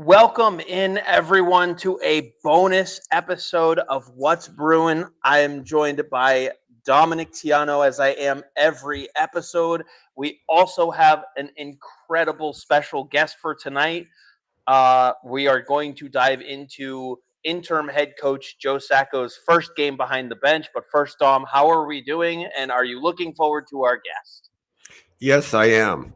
Welcome in, everyone, to a bonus episode of What's Bruin. I am joined by Dominic Tiano, as I am every episode. We also have an incredible special guest for tonight. We are going to dive into interim head coach Joe Sacco's first game behind the bench. But first, Dom, how are we doing? And are you looking forward to our guest? Yes, I am.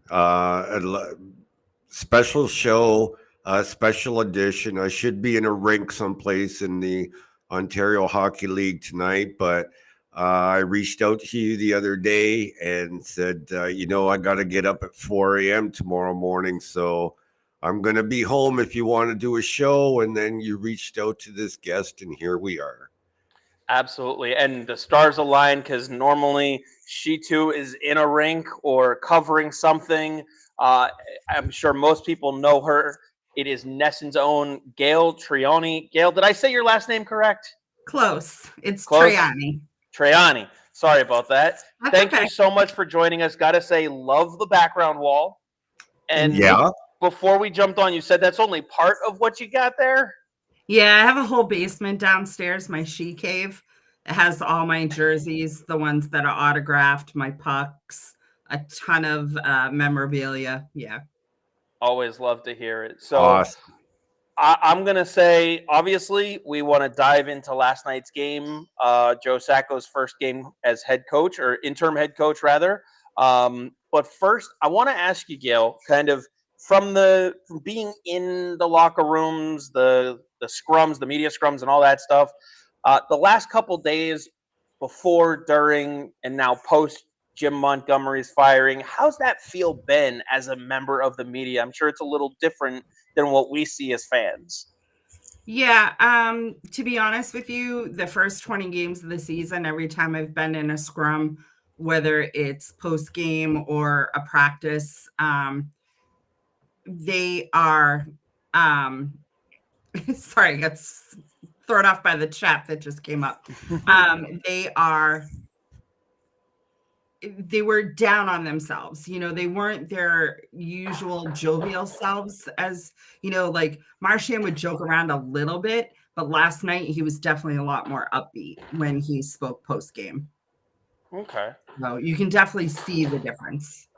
Special show, special edition. I should be in a rink someplace in the Ontario Hockey League tonight, but I reached out to you the other day and said, I got to get up at 4 a.m. tomorrow morning, so I'm going to be home if you want to do a show. And then you reached out to this guest, and here we are. Absolutely. And the stars align because normally she too is in a rink or covering something. I'm sure most people know her. It is NESN's own Gayle Troiani. Gayle, did I say your last name correct? Close. It's Close? Troiani. Troiani. Sorry about that. That's Thank okay. you so much for joining us. Got to say, love the background wall. And Yeah. before we jumped on, you said that's only part of what you got there? Yeah, I have a whole basement downstairs, my she cave. It has all my jerseys, the ones that are autographed, my pucks, a ton of memorabilia. Yeah. Always love to hear it. So Awesome. I'm going to say, obviously, we want to dive into last night's game, Joe Sacco's first game as head coach, or interim head coach, rather. But first, I want to ask you, Gayle, kind of from being in the locker rooms, the scrums, the media scrums, and all that stuff, the last couple days before, during, and now post Jim Montgomery's firing, how's that feel been as a member of the media? I'm sure it's a little different than what we see as fans. Yeah, to be honest with you, the first 20 games of the season, every time I've been in a scrum, whether it's post game or a practice, they are sorry, I got thrown off by the chat that just came up. They were down on themselves. They weren't their usual jovial selves, as like Marchand would joke around a little bit, but last night he was definitely a lot more upbeat when he spoke post game. Okay. So you can definitely see the difference.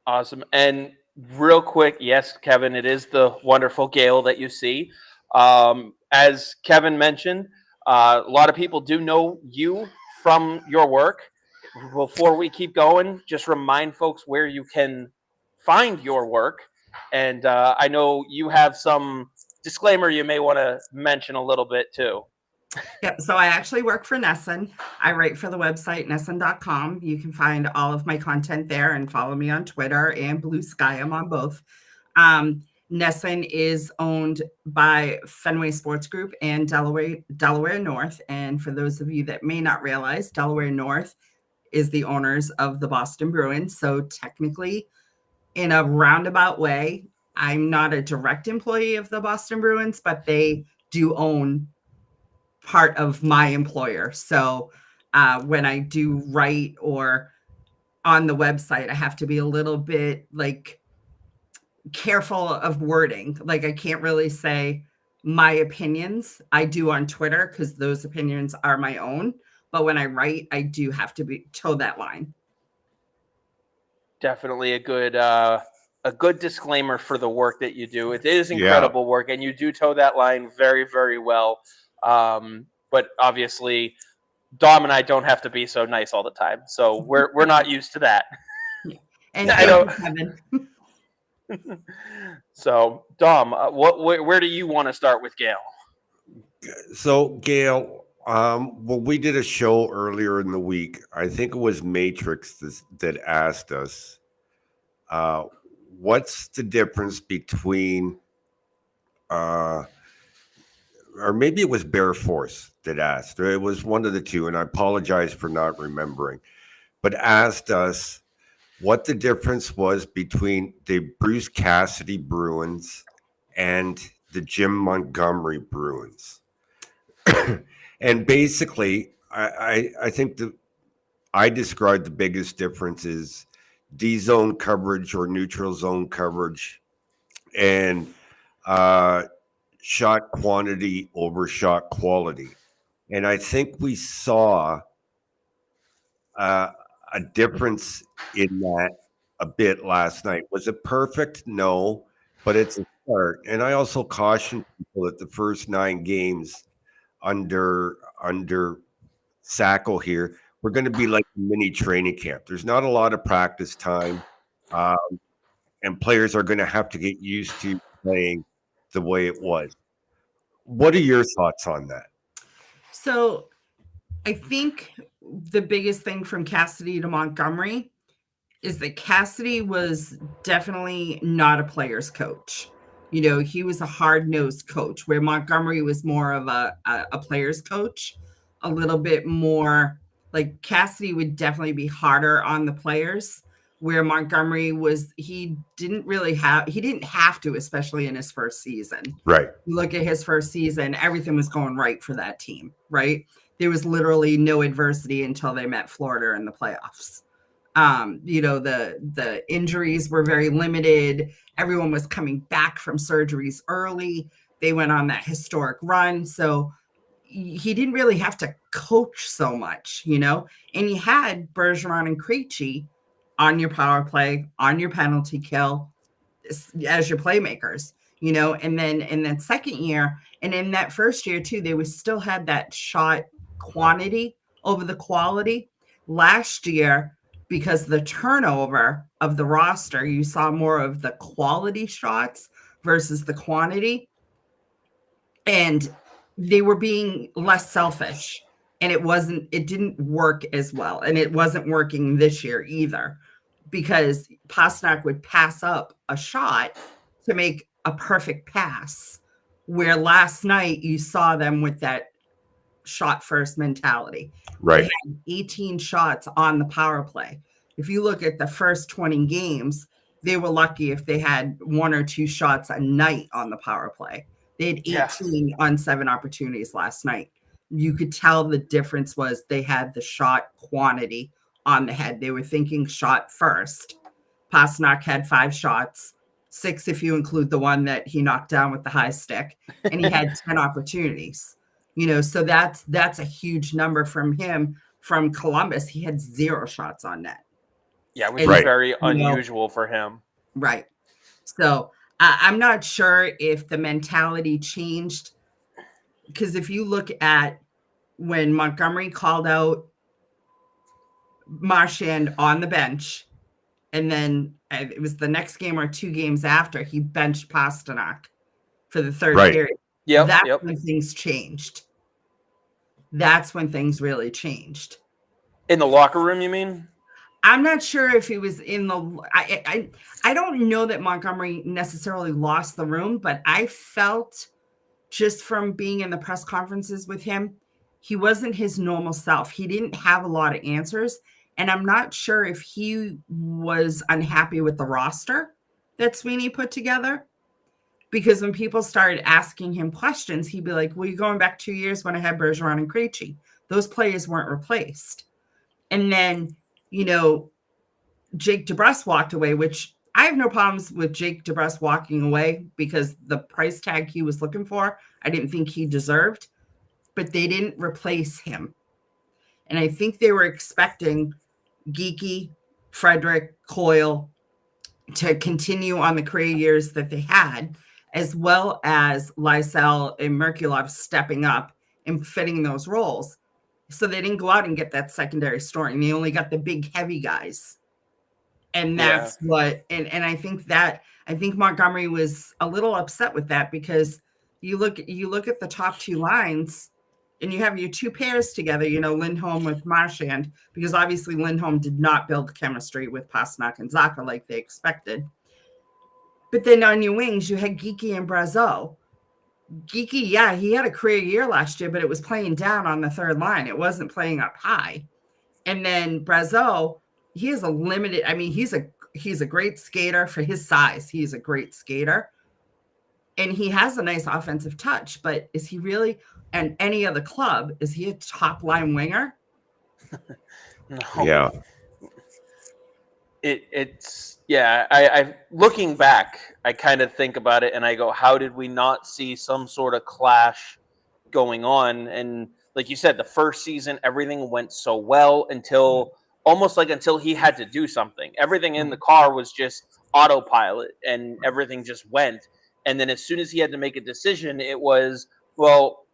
Awesome. And real quick, yes, Kevin, it is the wonderful Gayle that you see. As Kevin mentioned, a lot of people do know you from your work. Before we keep going, just remind folks where you can find your work. And I know you have some disclaimer you may want to mention a little bit too. Yeah, so I actually work for NESN. I write for the website NESN.com. You can find all of my content there and follow me on Twitter and Blue Sky. I'm on both. NESN is owned by Fenway Sports Group and Delaware North. And for those of you that may not realize, Delaware North is the owners of the Boston Bruins. So technically, in a roundabout way, I'm not a direct employee of the Boston Bruins, but they do own part of my employer. So when I do write or on the website, I have to be a little bit careful of wording. Like I can't really say my opinions. I do on Twitter because those opinions are my own. But when I write, I do have to toe that line. Definitely a good disclaimer for the work that you do. It is incredible work, and you do toe that line very, very well. But obviously, Dom and I don't have to be so nice all the time, so we're not used to that. Yeah. And I know. Kevin. So, Dom, where do you want to start with Gayle? So, Gayle, we did a show earlier in the week. I think it was Matrix that asked us, what's the difference between, or maybe it was Bear Force that asked. It was one of the two, and I apologize for not remembering, but asked us what the difference was between the Bruce Cassidy Bruins and the Jim Montgomery Bruins. And basically, I think that I described the biggest difference is D-zone coverage or neutral zone coverage. And shot quantity over shot quality. And I think we saw a difference in that a bit last night. Was it perfect? No, but it's a start. And I also caution people that the first 9 games under Sacco here, we're going to be like a mini training camp. There's not a lot of practice time, and players are going to have to get used to playing the way it was. What are your thoughts on that? So I think the biggest thing from Cassidy to Montgomery is that Cassidy was definitely not a player's coach. He was a hard-nosed coach, where Montgomery was more of a player's coach, a little bit more like Cassidy would definitely be harder on the players, where Montgomery he didn't have to, especially in his first season. Right. You look at his first season, everything was going right for that team, right? There was literally no adversity until they met Florida in the playoffs. The injuries were very limited. Everyone was coming back from surgeries early. They went on that historic run. So he didn't really have to coach so much, and you had Bergeron and Krejci on your power play, on your penalty kill as your playmakers, and then second year, and in that first year too, they still had that shot quantity over the quality. Last year, because the turnover of the roster, you saw more of the quality shots versus the quantity, and they were being less selfish, and it didn't work as well, and it wasn't working this year either, because Pastrnak would pass up a shot to make a perfect pass, where last night you saw them with that shot first mentality. Right. They had 18 shots on the power play. If you look at the first 20 games, they were lucky if they had 1 or 2 shots a night on the power play. They had 18 on 7 opportunities last night. You could tell the difference was they had the shot quantity on the head. They were thinking shot first. Pastrnak had 5 shots, 6 if you include the one that he knocked down with the high stick, and he had 10 opportunities. So that's a huge number from him. From Columbus, he had 0 shots on net. Yeah, which is very unusual for him. Right. So I'm not sure if the mentality changed, because if you look at when Montgomery called out Marchand on the bench, and then it was the next game or 2 games after, he benched Pastrnak for the third period. That's when things changed. That's when things really changed. In the locker room, you mean? I'm not sure if he was in the I don't know that Montgomery necessarily lost the room, but I felt just from being in the press conferences with him, he wasn't his normal self. He didn't have a lot of answers, and I'm not sure if he was unhappy with the roster that Sweeney put together, because when people started asking him questions, he'd be like, well, you're going back 2 years when I had Bergeron and Krejci. Those players weren't replaced. And then, Jake DeBrusk walked away, which I have no problems with Jake DeBrusk walking away, because the price tag he was looking for, I didn't think he deserved, but they didn't replace him. And I think they were expecting Geeky, Frederick, Coyle to continue on the career years that they had, as well as Lysell and Merkulov stepping up and fitting those roles. So they didn't go out and get that secondary scoring. They only got the big, heavy guys. And that's what, and I think Montgomery was a little upset with that, because you look at the top 2 lines, and you have your 2 pairs together, Lindholm with Marchand, because obviously Lindholm did not build chemistry with Pastrnak and Sacco like they expected. But then on your wings, you had Geeky and Brazeau. Geeky, he had a career year last year, but it was playing down on the third line. It wasn't playing up high. And then Brazeau, he is a limited, he's a great skater for his size. He's a great skater. And he has a nice offensive touch, but is he really, and any other club, is he a top line winger? No. Yeah. It's yeah. I looking back, I kind of think about it and I go, how did we not see some sort of clash going on? And like you said, the first season, everything went so well until almost like until he had to do something. Everything in the car was just autopilot and everything just went. And then as soon as he had to make a decision, it was, well,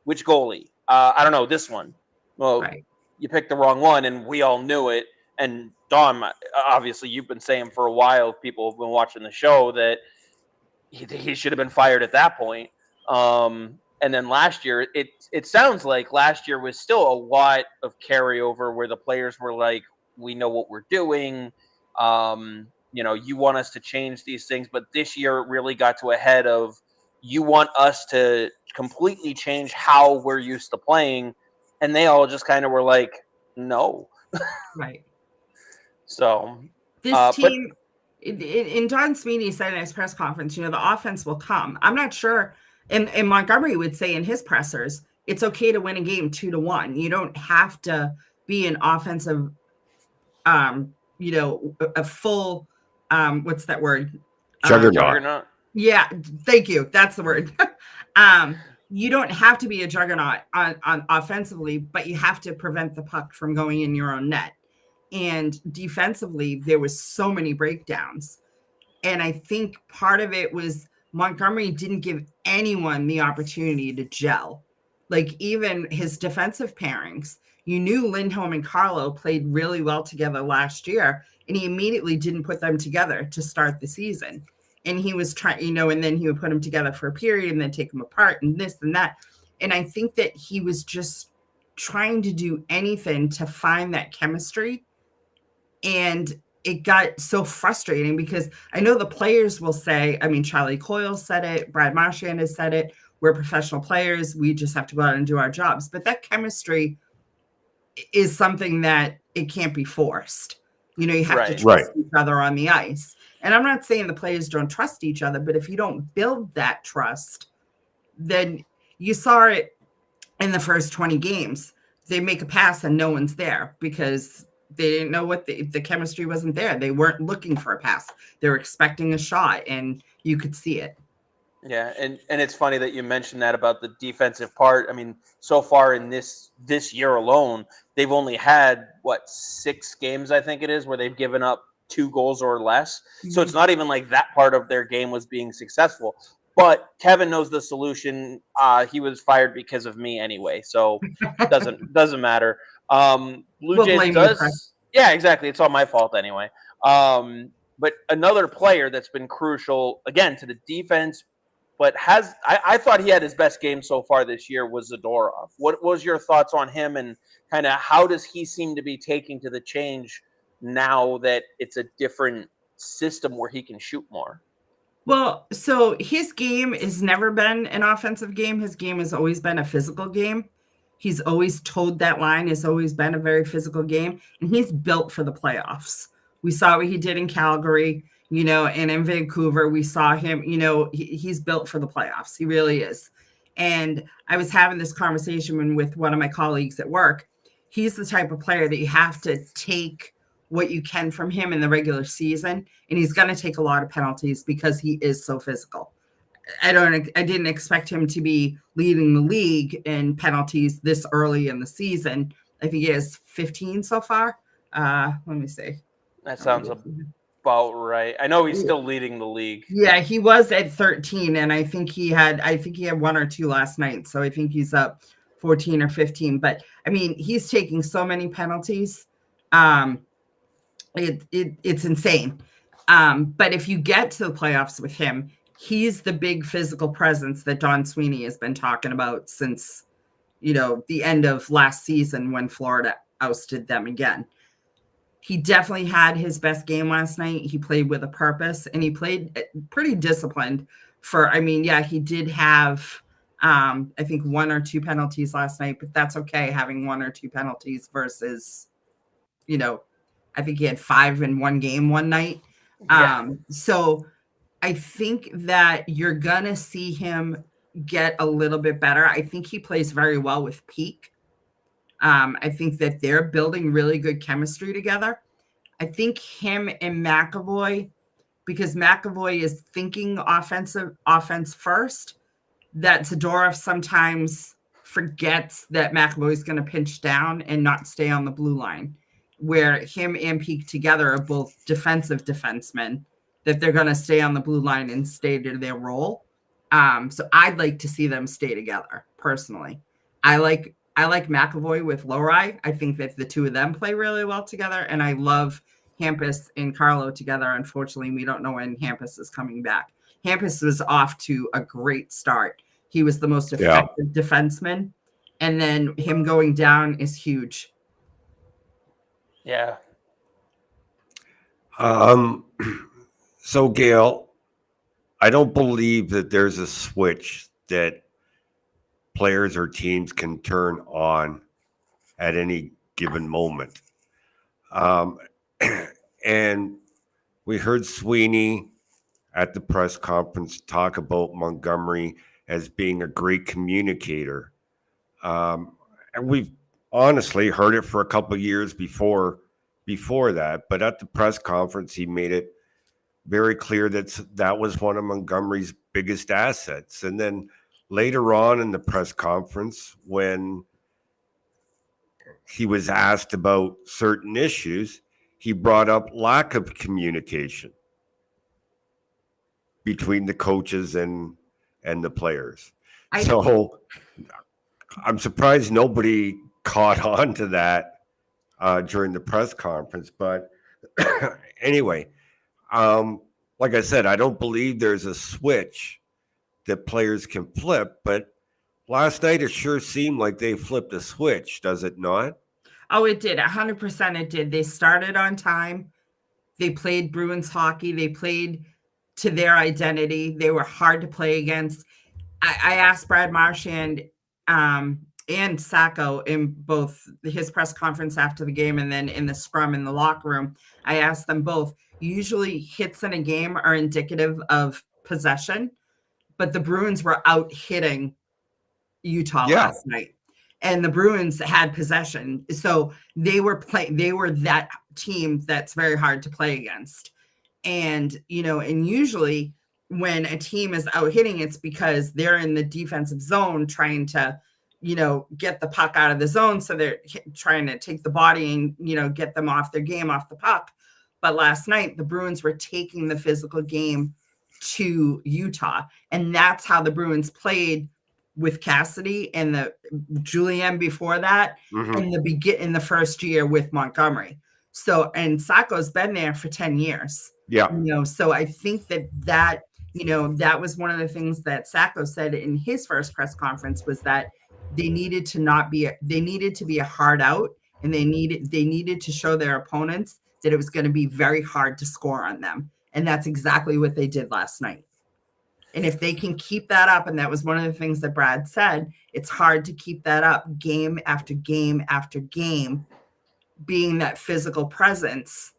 which goalie? I don't know, this one. Well, Right. you picked the wrong one, and we all knew it. And Dom, obviously, you've been saying for a while, people have been watching the show, that he should have been fired at that point. And then last year, it sounds like last year was still a lot of carryover where the players were like, we know what we're doing. You want us to change these things, but this year it really got to a head of, you want us to completely change how we're used to playing, and they all just kind of were like, no. Right. So This team, in Don Sweeney said in his press conference, the offense will come. I'm not sure. And Montgomery would say in his pressers, it's okay to win a game 2-1. You don't have to be an offensive, a full, what's that word? Juggernaut. Yeah, thank you. That's the word. You don't have to be a juggernaut on offensively, but you have to prevent the puck from going in your own net. And defensively, there was so many breakdowns. And I think part of it was Montgomery didn't give anyone the opportunity to gel. Like even his defensive pairings, you knew Lindholm and Carlo played really well together last year, and he immediately didn't put them together to start the season. And he was trying, and then he would put them together for a period and then take them apart and this and that. And I think that he was just trying to do anything to find that chemistry. And it got so frustrating because I know the players will say, Charlie Coyle said it, Brad Marchand has said it, we're professional players, we just have to go out and do our jobs. But that chemistry is something that it can't be forced. You have to trust each other on the ice. And I'm not saying the players don't trust each other, but if you don't build that trust, then you saw it in the first 20 games. They make a pass and no one's there because they didn't know what the chemistry wasn't there. They weren't looking for a pass. They were expecting a shot, and you could see it. Yeah, and it's funny that you mentioned that about the defensive part. So far in this year alone, they've only had 6 games, I think it is, where they've given up 2 goals or less. Mm-hmm. So it's not even like that part of their game was being successful. But Kevin knows the solution. He was fired because of me anyway, so doesn't matter. Blue Jays does. Yeah, exactly. It's all my fault anyway. But another player that's been crucial again to the defense, but I thought he had his best game so far this year was Zadorov. What was your thoughts on him, and kind of how does he seem to be taking to the change now that it's a different system where he can shoot more? Well, so his game has never been an offensive game. His game has always been a physical game. He's always toed that line. It's always been a very physical game, and he's built for the playoffs. We saw what he did in Calgary, and in Vancouver. We saw him, he's built for the playoffs. He really is. And I was having this conversation with one of my colleagues at work. He's the type of player that you have to take what you can from him in the regular season, and he's going to take a lot of penalties because he is so physical. I didn't expect him to be leading the league in penalties this early in the season. I think he has 15 so far. Let me see. That sounds about right. I know he's still leading the league. Yeah, he was at 13, and I think he had 1 or 2 last night. So I think he's up 14 or 15. But he's taking so many penalties. It's insane. But if you get to the playoffs with him, he's the big physical presence that Don Sweeney has been talking about since, the end of last season when Florida ousted them again. He definitely had his best game last night. He played with a purpose, and he played pretty disciplined he did have, I think 1 or 2 penalties last night, but that's okay having 1 or 2 penalties versus, I think he had 5 in one game one night. Yeah. So I think that you're going to see him get a little bit better. I think he plays very well with Peak. I think that they're building really good chemistry together. I think him and McAvoy, because McAvoy is thinking offense first, that Zadorov sometimes forgets that McAvoy is going to pinch down and not stay on the blue line, where him and Peak together are both defensive defensemen, that they're going to stay on the blue line and stay to their role. So I'd like to see them stay together personally. I like McAvoy with Lowry. I think that the two of them play really well together, and I love Hampus and Carlo together. Unfortunately, we don't know when Hampus is coming back. Hampus was off to a great start. He was the most effective defenseman, and then him going down is huge. Yeah. So Gayle, I don't believe that there's a switch that players or teams can turn on at any given moment. And we heard Sweeney at the press conference talk about Montgomery as being a great communicator. And we've honestly heard it for a couple of years before that. But at the press conference, he made it very clear that was one of Montgomery's biggest assets. And then later on in the press conference, when he was asked about certain issues, he brought up lack of communication between the coaches and the players. So I'm surprised nobody caught on to that during the press conference. But anyway, like I said, I don't believe there's a switch that players can flip, but last night it sure seemed like they flipped a switch, does it not? Oh, it did. 100% it did. They started on time. They played Bruins hockey. They played to their identity. They were hard to play against. I asked Brad Marchand and Sacco in both his press conference after the game and then in the scrum in the locker room. I asked them both. Usually hits in a game are indicative of possession, but the Bruins were out hitting Utah last night. And the Bruins had possession. So they were that team that's very hard to play against. And, and usually when a team is out hitting, it's because they're in the defensive zone trying to, get the puck out of the zone. So they're trying to take the body and, get them off their game, off the puck. But last night, the Bruins were taking the physical game to Utah. And that's how the Bruins played with Cassidy and the Julien before that, in the first year with Montgomery. So, and Sacco's been there for 10 years. Yeah. So I think that that was one of the things that Sacco said in his first press conference was that they needed to be a hard out, and they needed to show their opponents that it was going to be very hard to score on them. And that's exactly what they did last night. And if they can keep that up, and that was one of the things that Brad said, it's hard to keep that up game after game after game, being that physical presence.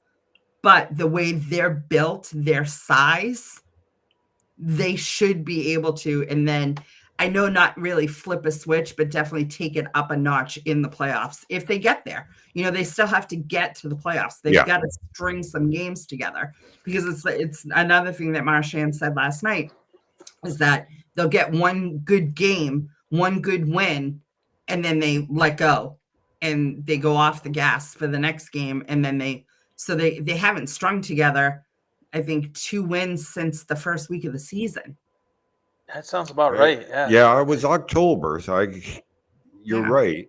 But the way they're built, their size, they should be able to. And then I know not really flip a switch, but definitely take it up a notch in the playoffs if they get there. They still have to get to the playoffs. They've got to string some games together, because it's another thing that Marchand said last night is that they'll get one good game, one good win, and then they let go and they go off the gas for the next game. And then they haven't strung together, I think, 2 wins since the first week of the season. That sounds about right. Yeah, it was October, so you're right.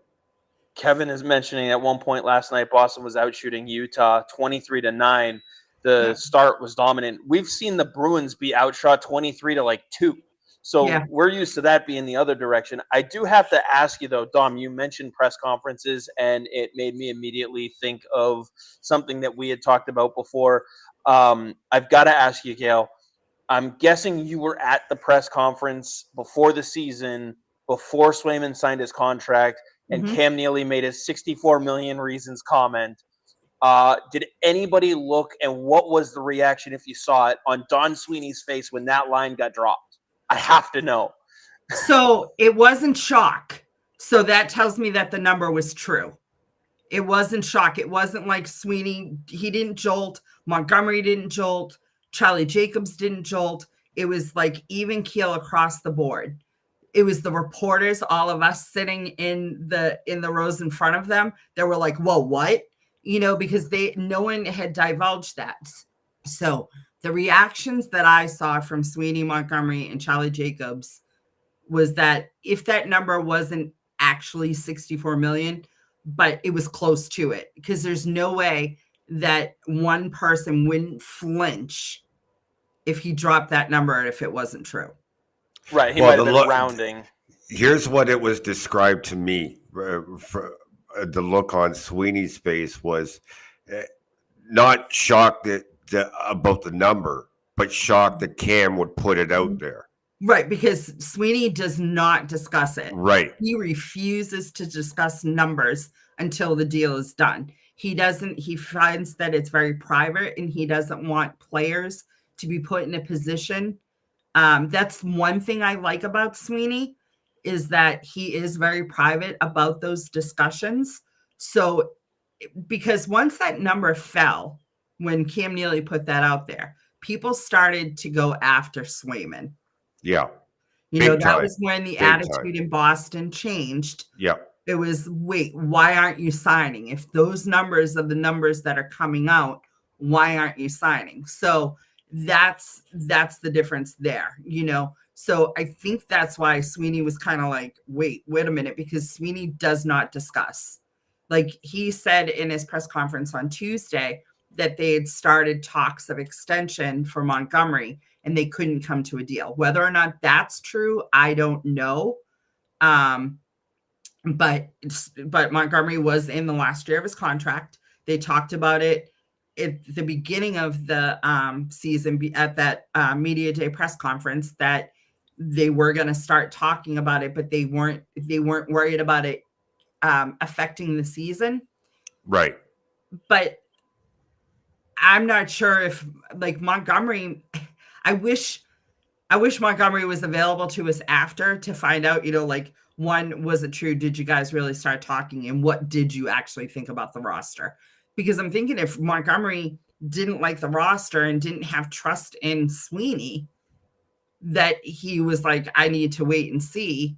Kevin is mentioning at one point last night, Boston was out shooting Utah 23-9. The start was dominant. We've seen the Bruins be outshot 23-2. So we're used to that being the other direction. I do have to ask you, though, Dom, you mentioned press conferences, and it made me immediately think of something that we had talked about before. I've got to ask you, Gayle, I'm guessing you were at the press conference before the season, before Swayman signed his contract, and Cam Neely made his 64 million reasons comment. Did anybody look, and what was the reaction, if you saw it, on Don Sweeney's face when that line got dropped? I have to know. So it wasn't shock. So that tells me that the number was true. It wasn't shock. It wasn't like Sweeney. He didn't jolt. Montgomery didn't jolt. Charlie Jacobs didn't jolt. It was like even keel across the board. It was the reporters, all of us sitting in the rows in front of them that were like, whoa, what? Because no one had divulged that. So the reactions that I saw from Sweeney, Montgomery, and Charlie Jacobs was that if that number wasn't actually 64 million, but it was close to it, because there's no way that one person wouldn't flinch if he dropped that number if it wasn't true. Right. He might have been rounding. Here's what it was described to me. The look on Sweeney's face was not shocked about the number, but shocked that Cam would put it out there. Right, because Sweeney does not discuss it. Right. He refuses to discuss numbers until the deal is done. He finds that it's very private, and he doesn't want players to be put in a position. That's one thing I like about Sweeney, is that he is very private about those discussions. So, because once that number fell, when Cam Neely put that out there, people started to go after Swayman. Yeah. That was when the attitude in Boston changed. Yeah. It was, wait, why aren't you signing? If those numbers are the numbers that are coming out, why aren't you signing? So that's the difference there, So I think that's why Sweeney was kind of like, wait a minute, because Sweeney does not discuss. Like he said in his press conference on Tuesday that they had started talks of extension for Montgomery, and they couldn't come to a deal. Whether or not that's true, I don't know. But Montgomery was in the last year of his contract. They talked about it at the beginning of the season at that media day press conference, that they were going to start talking about it, but they weren't worried about it affecting the season. Right. But I'm not sure if, like, Montgomery, I wish Montgomery was available to us after to find out, like, one, was it true? Did you guys really start talking? And what did you actually think about the roster? Because I'm thinking if Montgomery didn't like the roster and didn't have trust in Sweeney, that he was like, I need to wait and see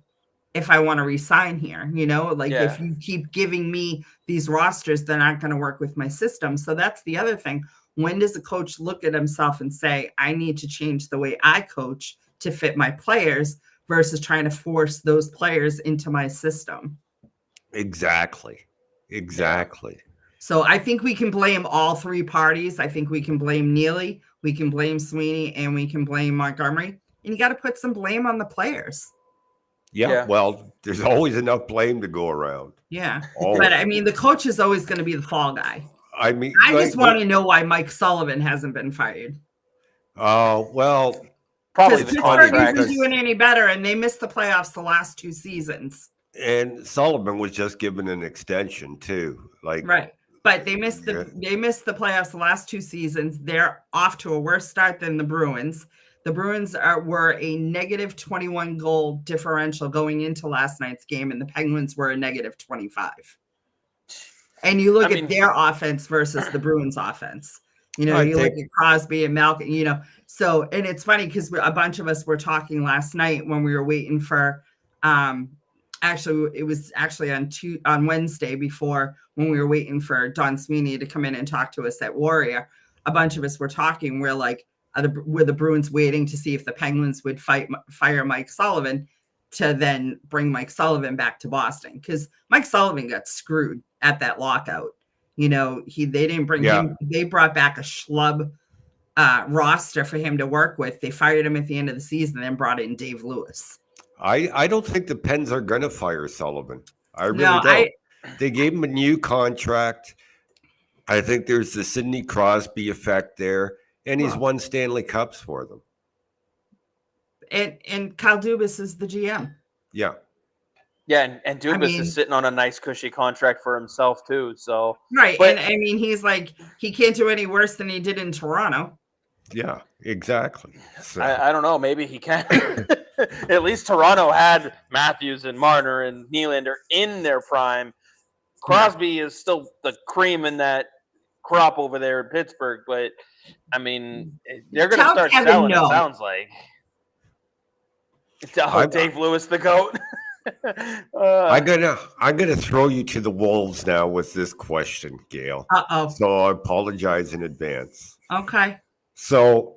if I want to resign here, if you keep giving me these rosters, they're not going to work with my system. So that's the other thing. When does a coach look at himself and say, I need to change the way I coach to fit my players versus trying to force those players into my system? Exactly. So I think we can blame all three parties. I think we can blame Neely, we can blame Sweeney, and we can blame Montgomery. And you got to put some blame on the players. Yeah, well, there's always enough blame to go around. Yeah. Always. But I mean, the coach is always going to be the fall guy. I mean, I just want to know why Mike Sullivan hasn't been fired. Well, probably the Pittsburgh isn't doing any better, and they missed the playoffs the last two seasons. And Sullivan was just given an extension too, right. But they missed the playoffs the last two seasons. They're off to a worse start than the Bruins. The Bruins were a negative 21 goal differential going into last night's game, and the Penguins were a negative 25. And you look at their offense versus the Bruins offense. You look at Crosby and Malkin, So, and it's funny because a bunch of us were talking last night when we were waiting for, actually, it was actually on Wednesday before, when we were waiting for Don Sweeney to come in and talk to us at Warrior. A bunch of us were talking. We're like, were the Bruins waiting to see if the Penguins would fire Mike Sullivan to then bring Mike Sullivan back to Boston? Because Mike Sullivan got screwed at that lockout. They didn't bring him. They brought back a schlub roster for him to work with. They fired him at the end of the season and then brought in Dave Lewis. I don't think the Pens are going to fire Sullivan. I really don't. They gave him a new contract. I think there's the Sidney Crosby effect there. And he's won Stanley Cups for them. And Kyle Dubas is the GM. Yeah. Yeah, and Dubas is sitting on a nice cushy contract for himself too. So right. And I mean, he's like, he can't do any worse than he did in Toronto. Yeah, exactly. So. I don't know. Maybe he can. At least Toronto had Matthews and Marner and Nylander in their prime. Crosby is still the cream in that crop over there in Pittsburgh, but I mean, they're going to Tell start Kevin selling. no. It sounds like. I'm- Dave Lewis, the goat. I'm gonna throw you to the wolves now with this question, Gayle. Uh-oh. So I apologize in advance. Okay. So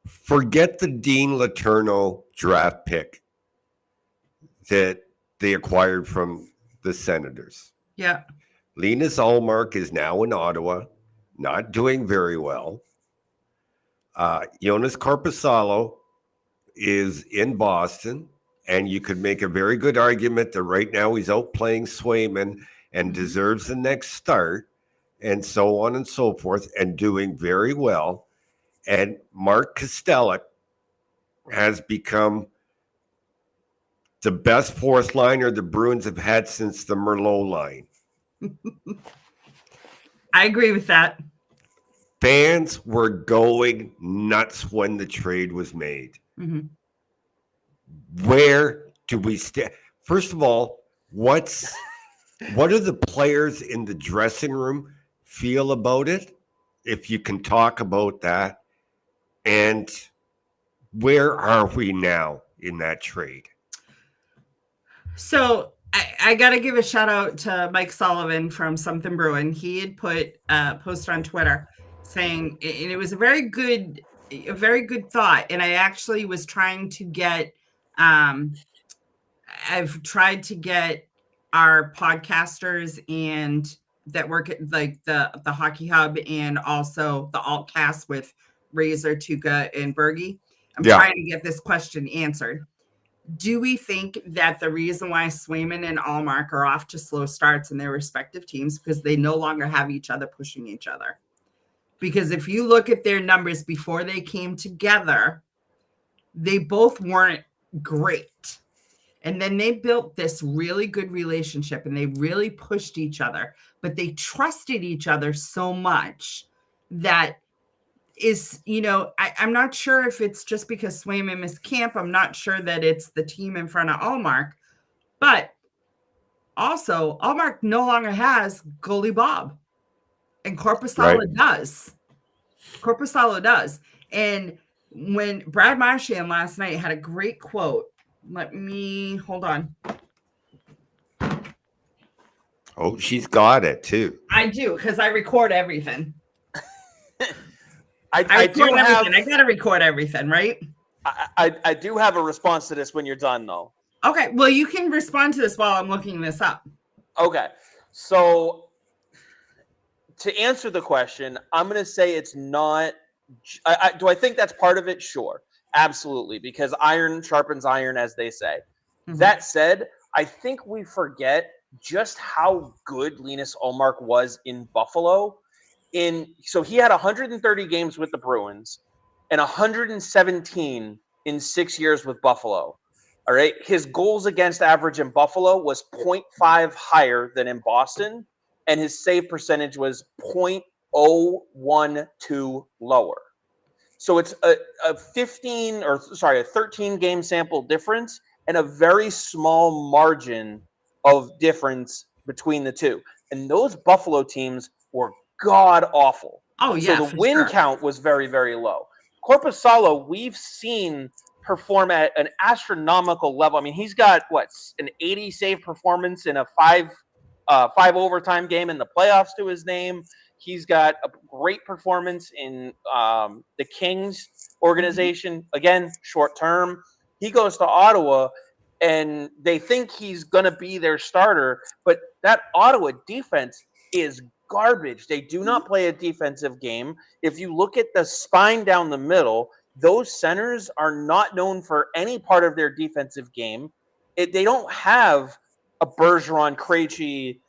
forget the Dean Letourneau draft pick that they acquired from the Senators. Yeah. Linus Ullmark is now in Ottawa, not doing very well. Jonas Korpisalo is in Boston, and you could make a very good argument that right now he's out playing Swayman and deserves the next start, and so on and so forth, and doing very well. And Mark Kostelik has become the best fourth liner the Bruins have had since the Merlot line. I agree with that. Fans were going nuts when the trade was made. Mm-hmm. Where do we stand? First of all, what do the players in the dressing room feel about it? If you can talk about that. And where are we now in that trade? So I got to give a shout out to Mike Sullivan from Something Bruin. He had put a post on Twitter saying, and it was a very good thought. And I actually was trying to get, I've tried to get our podcasters and that work at like the Hockey Hub and also the Altcast with Razor, Tuca, and Bergie. I'm trying to get this question answered. Do we think that the reason why Swayman and Ullmark are off to slow starts in their respective teams because they no longer have each other pushing each other? Because if you look at their numbers before they came together, they both weren't great. And then they built this really good relationship and they really pushed each other, but they trusted each other so much that is, I'm not sure if it's just because Swayman missed camp. I'm not sure that it's the team in front of Ullmark, but also Ullmark no longer has goalie Bob, and Korpisalo does. Korpisalo does. And when Brad Marchand last night had a great quote, hold on. Oh, she's got it too. I do, because I record everything. I do have. I gotta record everything, right? I do have a response to this when you're done, though. Okay, well, you can respond to this while I'm looking this up. Okay, so to answer the question, I'm going to say it's not. Do I think that's part of it? Sure, absolutely, because iron sharpens iron, as they say. Mm-hmm. That said, I think we forget just how good Linus Ullmark was in Buffalo. So he had 130 games with the Bruins and 117 in 6 years with Buffalo. All right. His goals against average in Buffalo was 0.5 higher than in Boston, and his save percentage was 0.012 lower. So it's a 13 game sample difference and a very small margin of difference between the two. And those Buffalo teams were god awful. Oh, yeah. So the win count was very, very low. Korpisalo, we've seen perform at an astronomical level. I mean, he's got an 80 save performance in a five overtime game in the playoffs to his name. He's got a great performance in the Kings organization. Again, short term. He goes to Ottawa, and they think he's going to be their starter. But that Ottawa defense is garbage. They do not play a defensive game. If you look at the spine down the middle, those centers are not known for any part of their defensive game. They don't have a Bergeron, Krejci,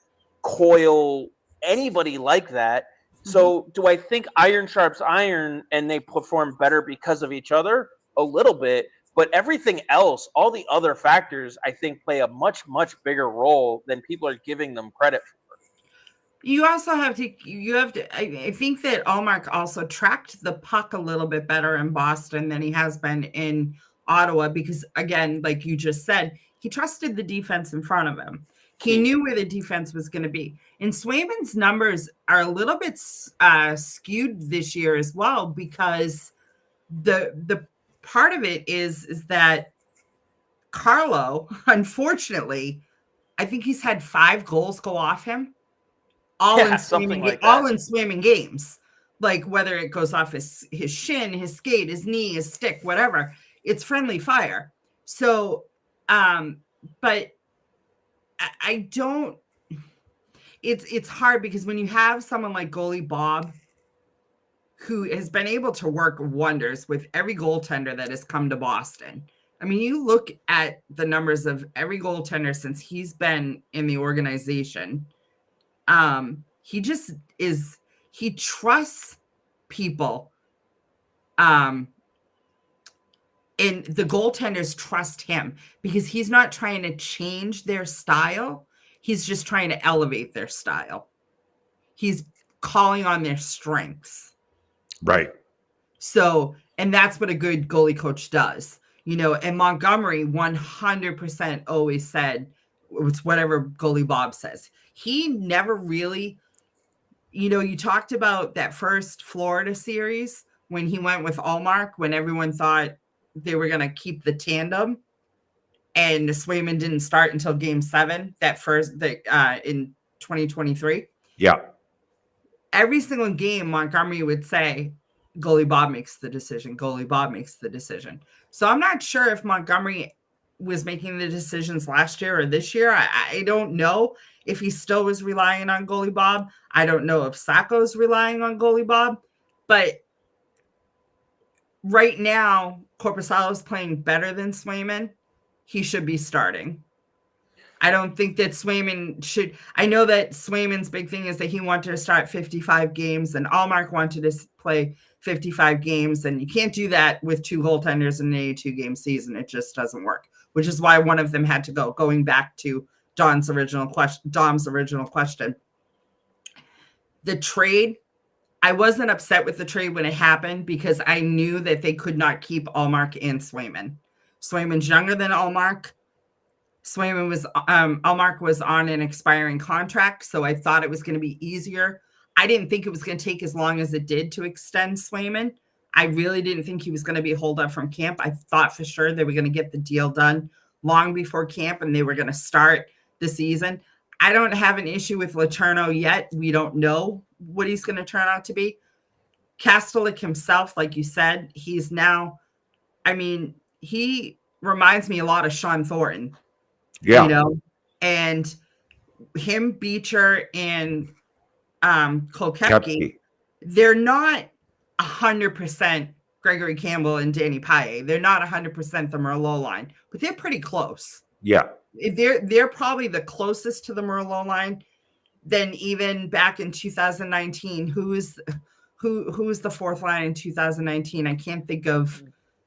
Coyle, anybody like that. So do I think iron sharps iron and they perform better because of each other? A little bit. But everything else, all the other factors, I think play a much, much bigger role than people are giving them credit for. You also have to, I think that Ullmark also tracked the puck a little bit better in Boston than he has been in Ottawa because, again, like you just said, he trusted the defense in front of him. He knew where the defense was going to be. And Swayman's numbers are a little bit skewed this year as well, because the part of it is that Carlo, unfortunately, I think he's had 5 goals go off him, all in Swayman games. Like whether it goes off his shin, his skate, his knee, his stick, whatever, it's friendly fire. So, but I don't. It's hard because when you have someone like goalie Bob, who has been able to work wonders with every goaltender that has come to Boston. I mean, you look at the numbers of every goaltender since he's been in the organization. He just is. He trusts people. And the goaltenders trust him because he's not trying to change their style. He's just trying to elevate their style. He's calling on their strengths. Right. So, and that's what a good goalie coach does. And Montgomery 100% always said it's whatever goalie Bob says. He never really, you talked about that first Florida series when he went with Allmark, when everyone thought they were going to keep the tandem, and Swayman didn't start until game 7, in 2023. Yeah. Every single game, Montgomery would say, goalie Bob makes the decision. Goalie Bob makes the decision. So I'm not sure if Montgomery was making the decisions last year or this year. I don't know if he still was relying on goalie Bob. I don't know if Sacco's relying on goalie Bob. But right now, Korpisalo is playing better than Swayman. He should be starting. I don't think that Swayman should. I know that Swayman's big thing is that he wanted to start 55 games, and Allmark wanted to play 55 games, and you can't do that with 2 goaltenders in an 82-game season. It just doesn't work, which is why one of them had to go. Going back to Dom's original question. The trade, I wasn't upset with the trade when it happened because I knew that they could not keep Allmark and Swayman. Swayman's younger than Allmark. Allmark was on an expiring contract, so I thought it was going to be easier. I didn't think it was going to take as long as it did to extend Swayman. I really didn't think he was going to be holed up from camp. I thought for sure they were going to get the deal done long before camp and they were going to start the season. I don't have an issue with Letourneau yet. We don't know what he's going to turn out to be. Kastelik himself, like you said, he's now, he reminds me a lot of Sean Thornton. Yeah. And him, Beecher, and Cole Koepke, they're not 100% Gregory Campbell and Danny Paille. They're not 100% the Merlot line, but they're pretty close. Yeah. They're probably the closest to the Merlot line than even back in 2019. Who was the 4th line in 2019? I can't think of.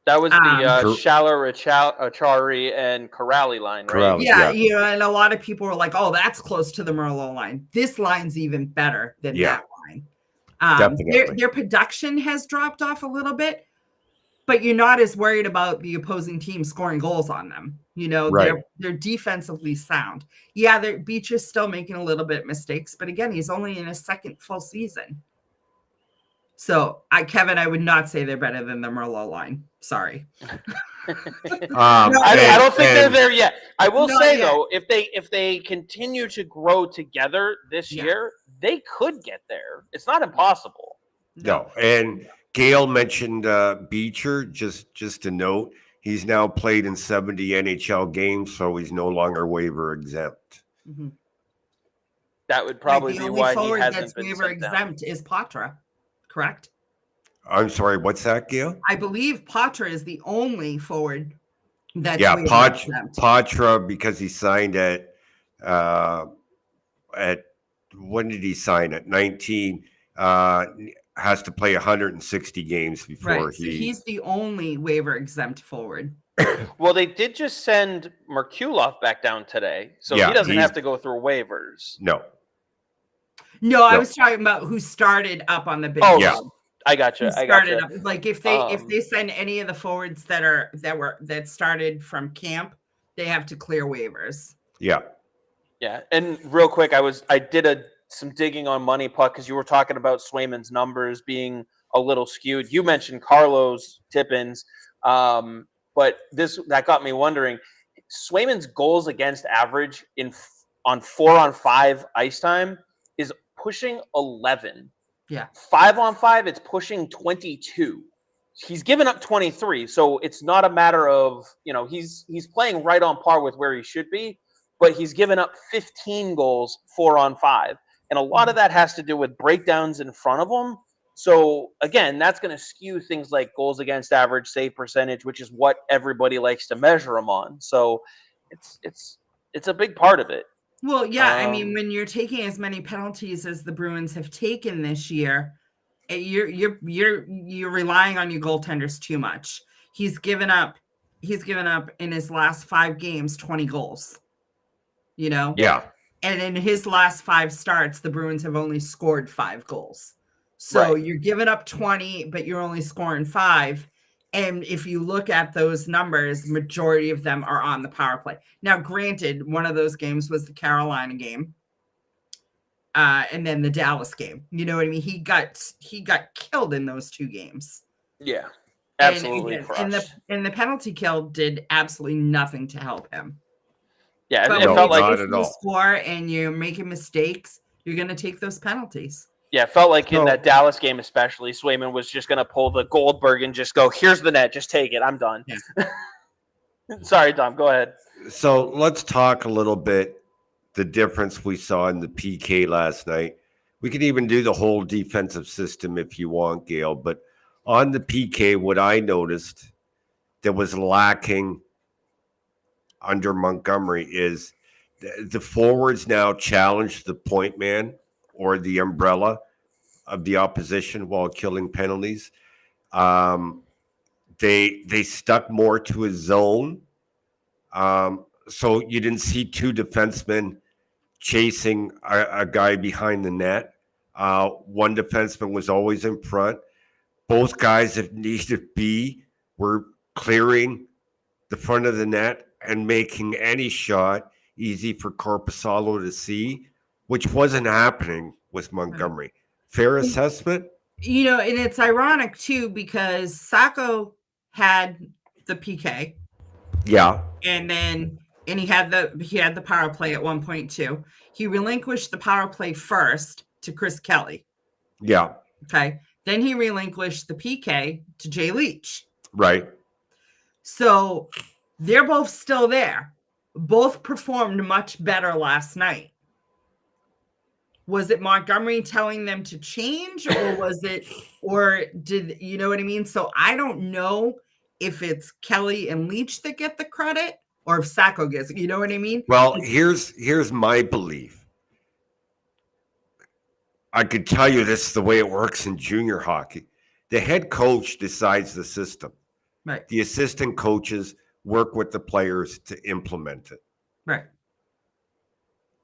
That was the Schaller, Achari, and Corrali line, right? Corrali, yeah. And a lot of people were like, "Oh, that's close to the Merlot line." This line's even better than that line. Definitely. Their production has dropped off a little bit, but you're not as worried about the opposing team scoring goals on them. Right. They're defensively sound. Yeah, Beach is still making a little bit mistakes, but again, he's only in his 2nd full season. So, Kevin, I would not say they're better than the Merlot line. Sorry. I don't think they're there yet. I will say though, if they continue to grow together this year, they could get there. It's not impossible. No. And Gayle mentioned Beecher. Just to note, he's now played in 70 NHL games, so he's no longer waiver exempt. Mm-hmm. That would probably be why he hasn't been waiver exempt is Patra, correct? I'm sorry, what's that, Gayle? I believe Patra is the only forward that's Patra, because he signed at when did he sign at 19? Has to play 160 games before he's the only waiver exempt forward. Well, they did just send Merkulov back down today, so he doesn't have to go through waivers. No, I was talking about who started up on the big. Oh, yeah. I got you. Up. Like if they send any of the forwards that started from camp, they have to clear waivers. Yeah. Yeah, and real quick, I did some digging on Money Puck because you were talking about Swayman's numbers being a little skewed. You mentioned Carlos Tippins, but that got me wondering. Swayman's goals against average on 4-on-5 ice time is pushing 11. Yeah. 5-on-5, it's pushing 22. He's given up 23, so it's not a matter of, he's playing right on par with where he should be, but he's given up 15 goals 4-on-5. And a lot of that has to do with breakdowns in front of him. So again, that's going to skew things like goals against average, save percentage, which is what everybody likes to measure him on. So it's a big part of it. Well, yeah, I mean, when you're taking as many penalties as the Bruins have taken this year, you're relying on your goaltenders too much. He's given up in his last 5 games 20 goals. Yeah. And in his last 5 starts, the Bruins have only scored 5 goals. So You're giving up 20, but you're only scoring 5. And if you look at those numbers, majority of them are on the power play. Now, granted, one of those games was the Carolina game. And then the Dallas game. You know what I mean? He got killed in those 2 games. Yeah. Absolutely. And the penalty kill did absolutely nothing to help him. Yeah, but it felt like not at all. Score and you're making mistakes, you're going to take those penalties. Yeah, it felt like in that Dallas game especially, Swayman was just going to pull the Goldberg and just go, here's the net, just take it, I'm done. Yeah. Sorry, Dom, go ahead. So let's talk a little bit the difference we saw in the PK last night. We could even do the whole defensive system if you want, Gayle, but on the PK, what I noticed that was lacking under Montgomery is the forwards now challenge the point man or the umbrella of the opposition while killing penalties. They stuck more to a zone. So you didn't see 2 defensemen chasing a guy behind the net. One defenseman was always in front. Both guys that needed to be were clearing the front of the net and making any shot easy for Korpisalo to see, which wasn't happening with Montgomery. Fair assessment? And it's ironic, too, because Sacco had the PK. Yeah. And he had the power play at 1.2. He relinquished the power play first to Chris Kelly. Yeah. Okay. Then he relinquished the PK to Jay Leach. Right. So they're both still there. Both performed much better last night. Was it Montgomery telling them to change, or did you know what I mean? So I don't know if it's Kelly and Leach that get the credit or if Sacco gets it. You know what I mean? Well, here's my belief. I could tell you this is the way it works in junior hockey. The head coach decides the system. Right. The assistant coaches work with the players to implement it. Right.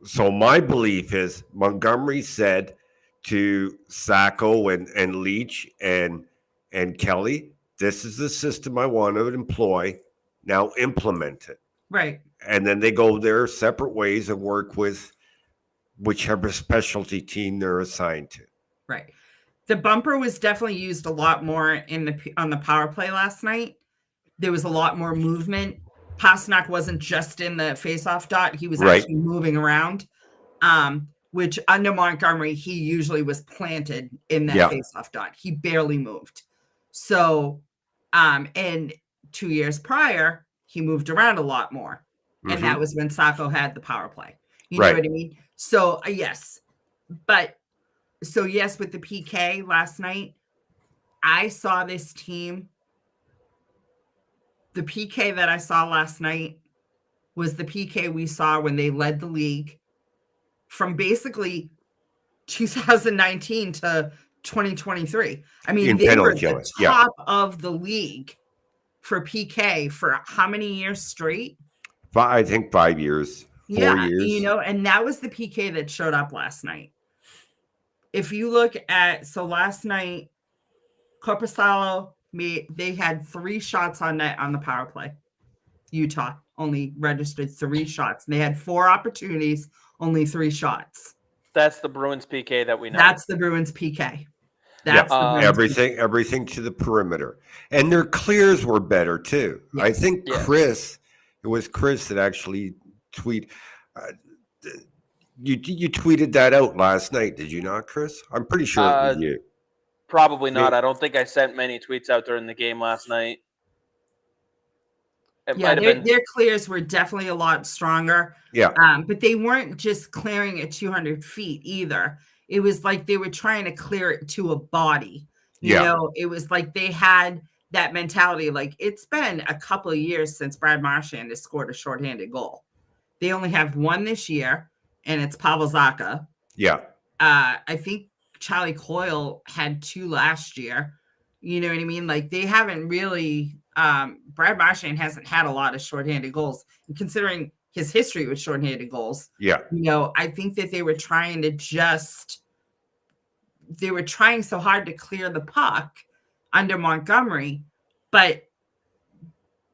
So my belief is Montgomery said to Sacco and Leach and Kelly, this is the system I want to employ. Now implement it. Right. And then they go their separate ways and work with whichever specialty team they're assigned to. Right. The bumper was definitely used a lot more on the power play last night. There was a lot more movement. Pasternak wasn't just in the face-off dot. He was actually moving around, which under Montgomery, he usually was planted in that face-off dot. He barely moved. So, and 2 years prior, he moved around a lot more. And that was when Sacco had the power play. You know what I mean? So, yes. But, so yes, with the PK last night, I saw this team. The PK that I saw last night was the PK we saw when they led the league from basically 2019 to 2023. I mean, they were the top of the league for PK for how many years straight? I think 5 years, 4 years. And that was the PK that showed up last night. If you look at, so last night, Korpisalo, they had 3 shots on net on the power play. Utah only registered 3 shots. And they had 4 opportunities. only 3 shots. That's the Bruins PK that we know. That's the Bruins PK. Yeah, That's the Bruins PK. everything to the perimeter, and their clears were better too. I Yes. think Yes. it was Chris that actually you tweeted that out last night, did you not, Chris? I'm pretty sure it was you. Probably not. I don't think I sent many tweets out during the game last night. It might have been. Their clears were definitely a lot stronger. Yeah. But they weren't just clearing at 200 feet either. It was like they were trying to clear it to a body. You know, it was like they had that mentality. Like, it's been a couple of years since Brad Marchand has scored a shorthanded goal. They only have one this year, and it's Pavel Zacha. Yeah. I think Charlie Coyle had 2 last year. You know what I mean? Like, they haven't really Brad Marchand hasn't had a lot of shorthanded goals. And considering his history with shorthanded goals, yeah, you know, I think that they were trying so hard to clear the puck under Montgomery, but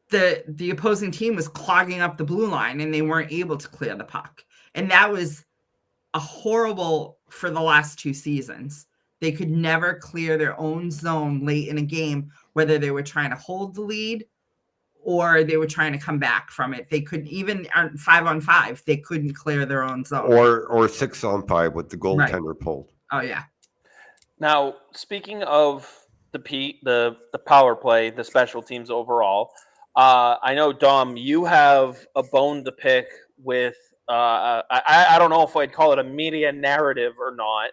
the opposing team was clogging up the blue line and they weren't able to clear the puck. And that was a horrible for the last 2 seasons. They could never clear their own zone late in a game, whether they were trying to hold the lead or they were trying to come back from it. They couldn't, even 5-on-5, they couldn't clear their own zone. Or 6-on-5 with the goaltender pulled. Oh, yeah. Now, speaking of the power play, the special teams overall, I know, Dom, you have a bone to pick with, I don't know if I'd call it a media narrative or not,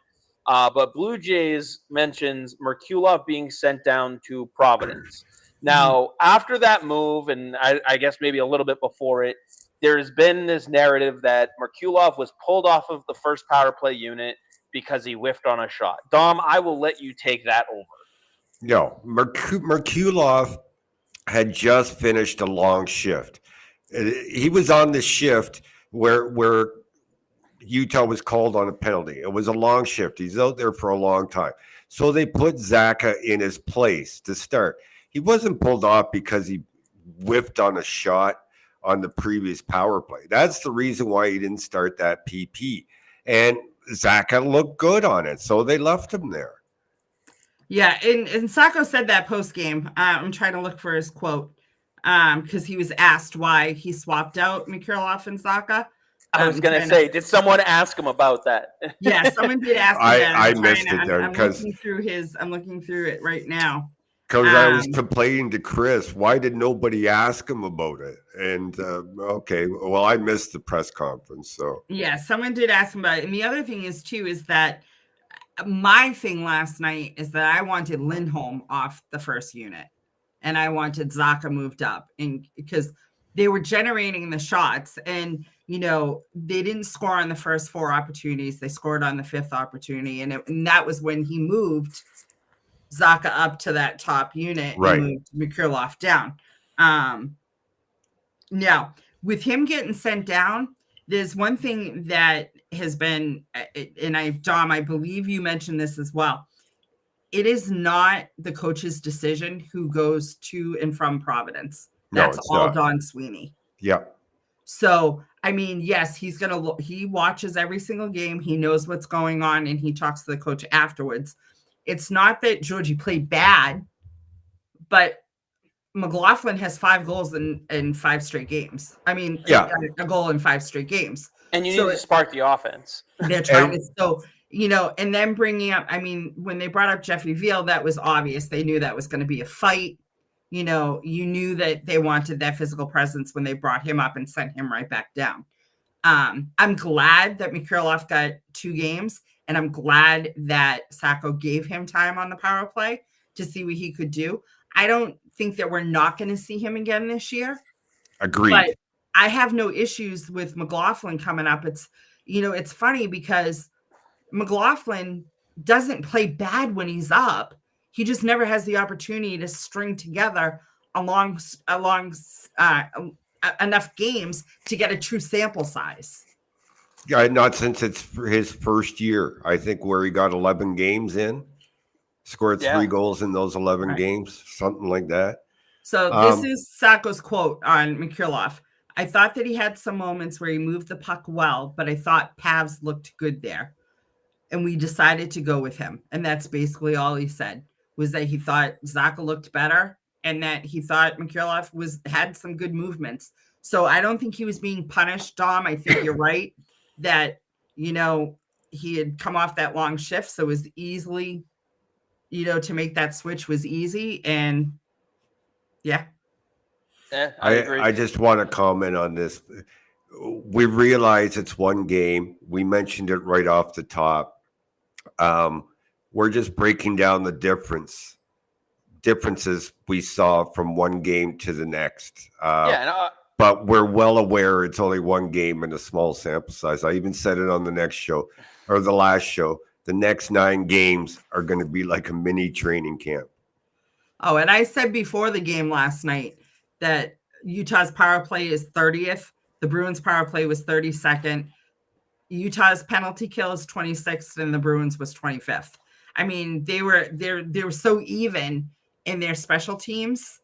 but Blue Jays mentions Merkulov being sent down to Providence. Now, after that move, and I guess maybe a little bit before it, there's been this narrative that Merkulov was pulled off of the first power play unit because he whiffed on a shot. Dom, I will let you take that over. No, Merkulov had just finished a long shift. He was on the shift where Utah was called on a penalty. It was a long shift. He's out there for a long time. So they put Zacha in his place to start. He wasn't pulled off because he whiffed on a shot on the previous power play. That's the reason why he didn't start that PP. And Zacha looked good on it, so they left him there. Yeah, and Sacco said that post-game. I'm trying to look for his quote because he was asked why he swapped out Merkulov and Zacha. I was going to say, did someone ask him about that? Yeah, someone did ask him that. I missed it there because I'm looking through it right now. Because I was complaining to Chris, why did nobody ask him about it? And okay, well, I missed the press conference. So yeah, someone did ask him about it. And the other thing is too is that my thing last night is that I wanted Lindholm off the first unit, and I wanted Zacha moved up, and because they were generating the shots, and you know they didn't score on the first 4 opportunities; they scored on the 5th opportunity, and that was when he moved Zacha up to that top unit, right? And moved Merkulov down. Now, with him getting sent down, there's one thing that has been, and Dom, I believe you mentioned this as well. It is not the coach's decision who goes to and from Providence. That's all not. Don Sweeney. Yeah. So, I mean, yes, he watches every single game. He knows what's going on, and he talks to the coach afterwards. It's not that Georgie played bad, but McLaughlin has 5 goals in 5 straight games. I mean, yeah, a goal in 5 straight games. And you need to spark the offense. They're trying to, so, you know, and then bringing up, I mean, when they brought up Jeffrey Veal, that was obvious. They knew that was going to be a fight. You know, you knew that they wanted that physical presence when they brought him up and sent him right back down. I'm glad that Merkulov got 2 games, and I'm glad that Sacco gave him time on the power play to see what he could do. I don't think that we're not going to see him again this year. Agreed. But I have no issues with McLaughlin coming up. It's, you know, it's funny because McLaughlin doesn't play bad when he's up. He just never has the opportunity to string together along enough games to get a true sample size. Yeah, not since it's his first year. I think where he got 11 games in, scored 3 goals in those 11 games, something like that. So this is Sacco's quote on Merkulov. I thought that he had some moments where he moved the puck well, but I thought Pavs looked good there. And we decided to go with him. And that's basically all he said, was that he thought Sacco looked better and that he thought Mikhailov had some good movements. So I don't think he was being punished, Dom. I think you're right that, he had come off that long shift. So it was easily, to make that switch was easy. And yeah. Yeah, I agree. I just want to comment on this. We realize it's one game. We mentioned it right off the top. We're just breaking down the differences we saw from one game to the next. But we're well aware it's only one game and a small sample size. I even said it on the next show or the last show. The next 9 games are going to be like a mini training camp. Oh, and I said before the game last night that Utah's power play is 30th. The Bruins power play was 32nd. Utah's penalty kill is 26th and the Bruins was 25th. I mean, they were so even in their special teams.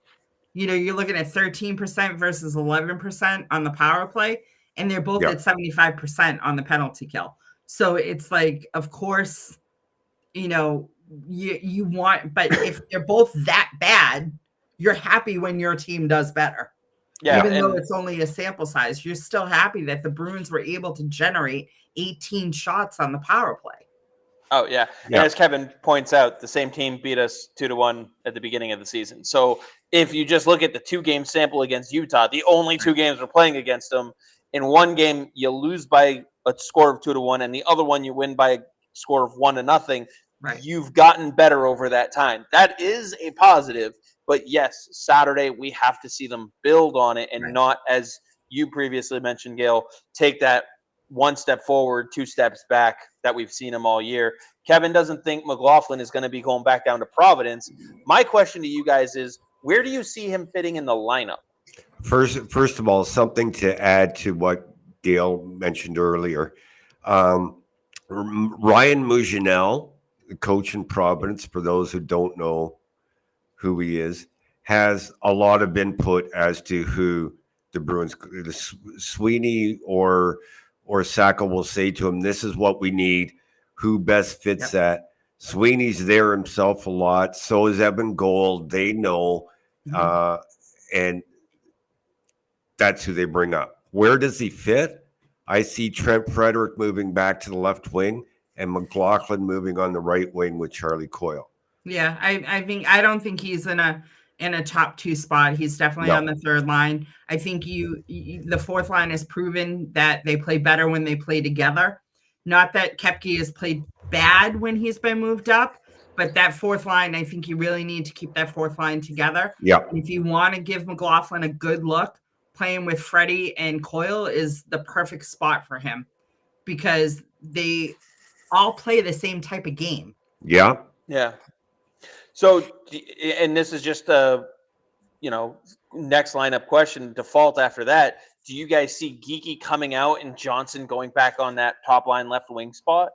You're looking at 13% versus 11% on the power play, and they're both at 75% on the penalty kill. So it's like, of course, you want, but if they're both that bad, you're happy when your team does better. Yeah, even though it's only a sample size, you're still happy that the Bruins were able to generate 18 shots on the power play. Oh, yeah. And as Kevin points out, the same team beat us 2-1 at the beginning of the season. So if you just look at the 2-game sample against Utah, the only 2 games we're playing against them, in one game you lose by a score of 2-1, and the other one you win by a score of 1-0. Right. You've gotten better over that time. That is a positive. But yes, Saturday we have to see them build on it and not, as you previously mentioned, Gayle, take that 1 step forward, 2 steps back that we've seen him all year. Kevin doesn't think McLaughlin is going to be going back down to Providence. My question to you guys is, where do you see him fitting in the lineup? First of all, something to add to what Gayle mentioned earlier. Ryan Mougenel, the coach in Providence, for those who don't know who he is, has a lot of input as to who the Bruins, Sweeney or Sacco will say to him, this is what we need, who best fits that. Sweeney's there himself a lot. So is Evan Gold. They know. And that's who they bring up. Where does he fit? I see Trent Frederick moving back to the left wing and McLaughlin moving on the right wing with Charlie Coyle. Yeah, I don't think he's in a top 2 spot. He's definitely on the third line. I think the fourth line has proven that they play better when they play together. Not that Koepke has played bad when he's been moved up, but that fourth line, I think you really need to keep that fourth line together. Yeah. And if you want to give McLaughlin a good look, playing with Freddie and Coyle is the perfect spot for him because they all play the same type of game. Yeah. Yeah. So, and this is just a, next lineup question, default after that. Do you guys see Geekie coming out and Johnson going back on that top line left wing spot?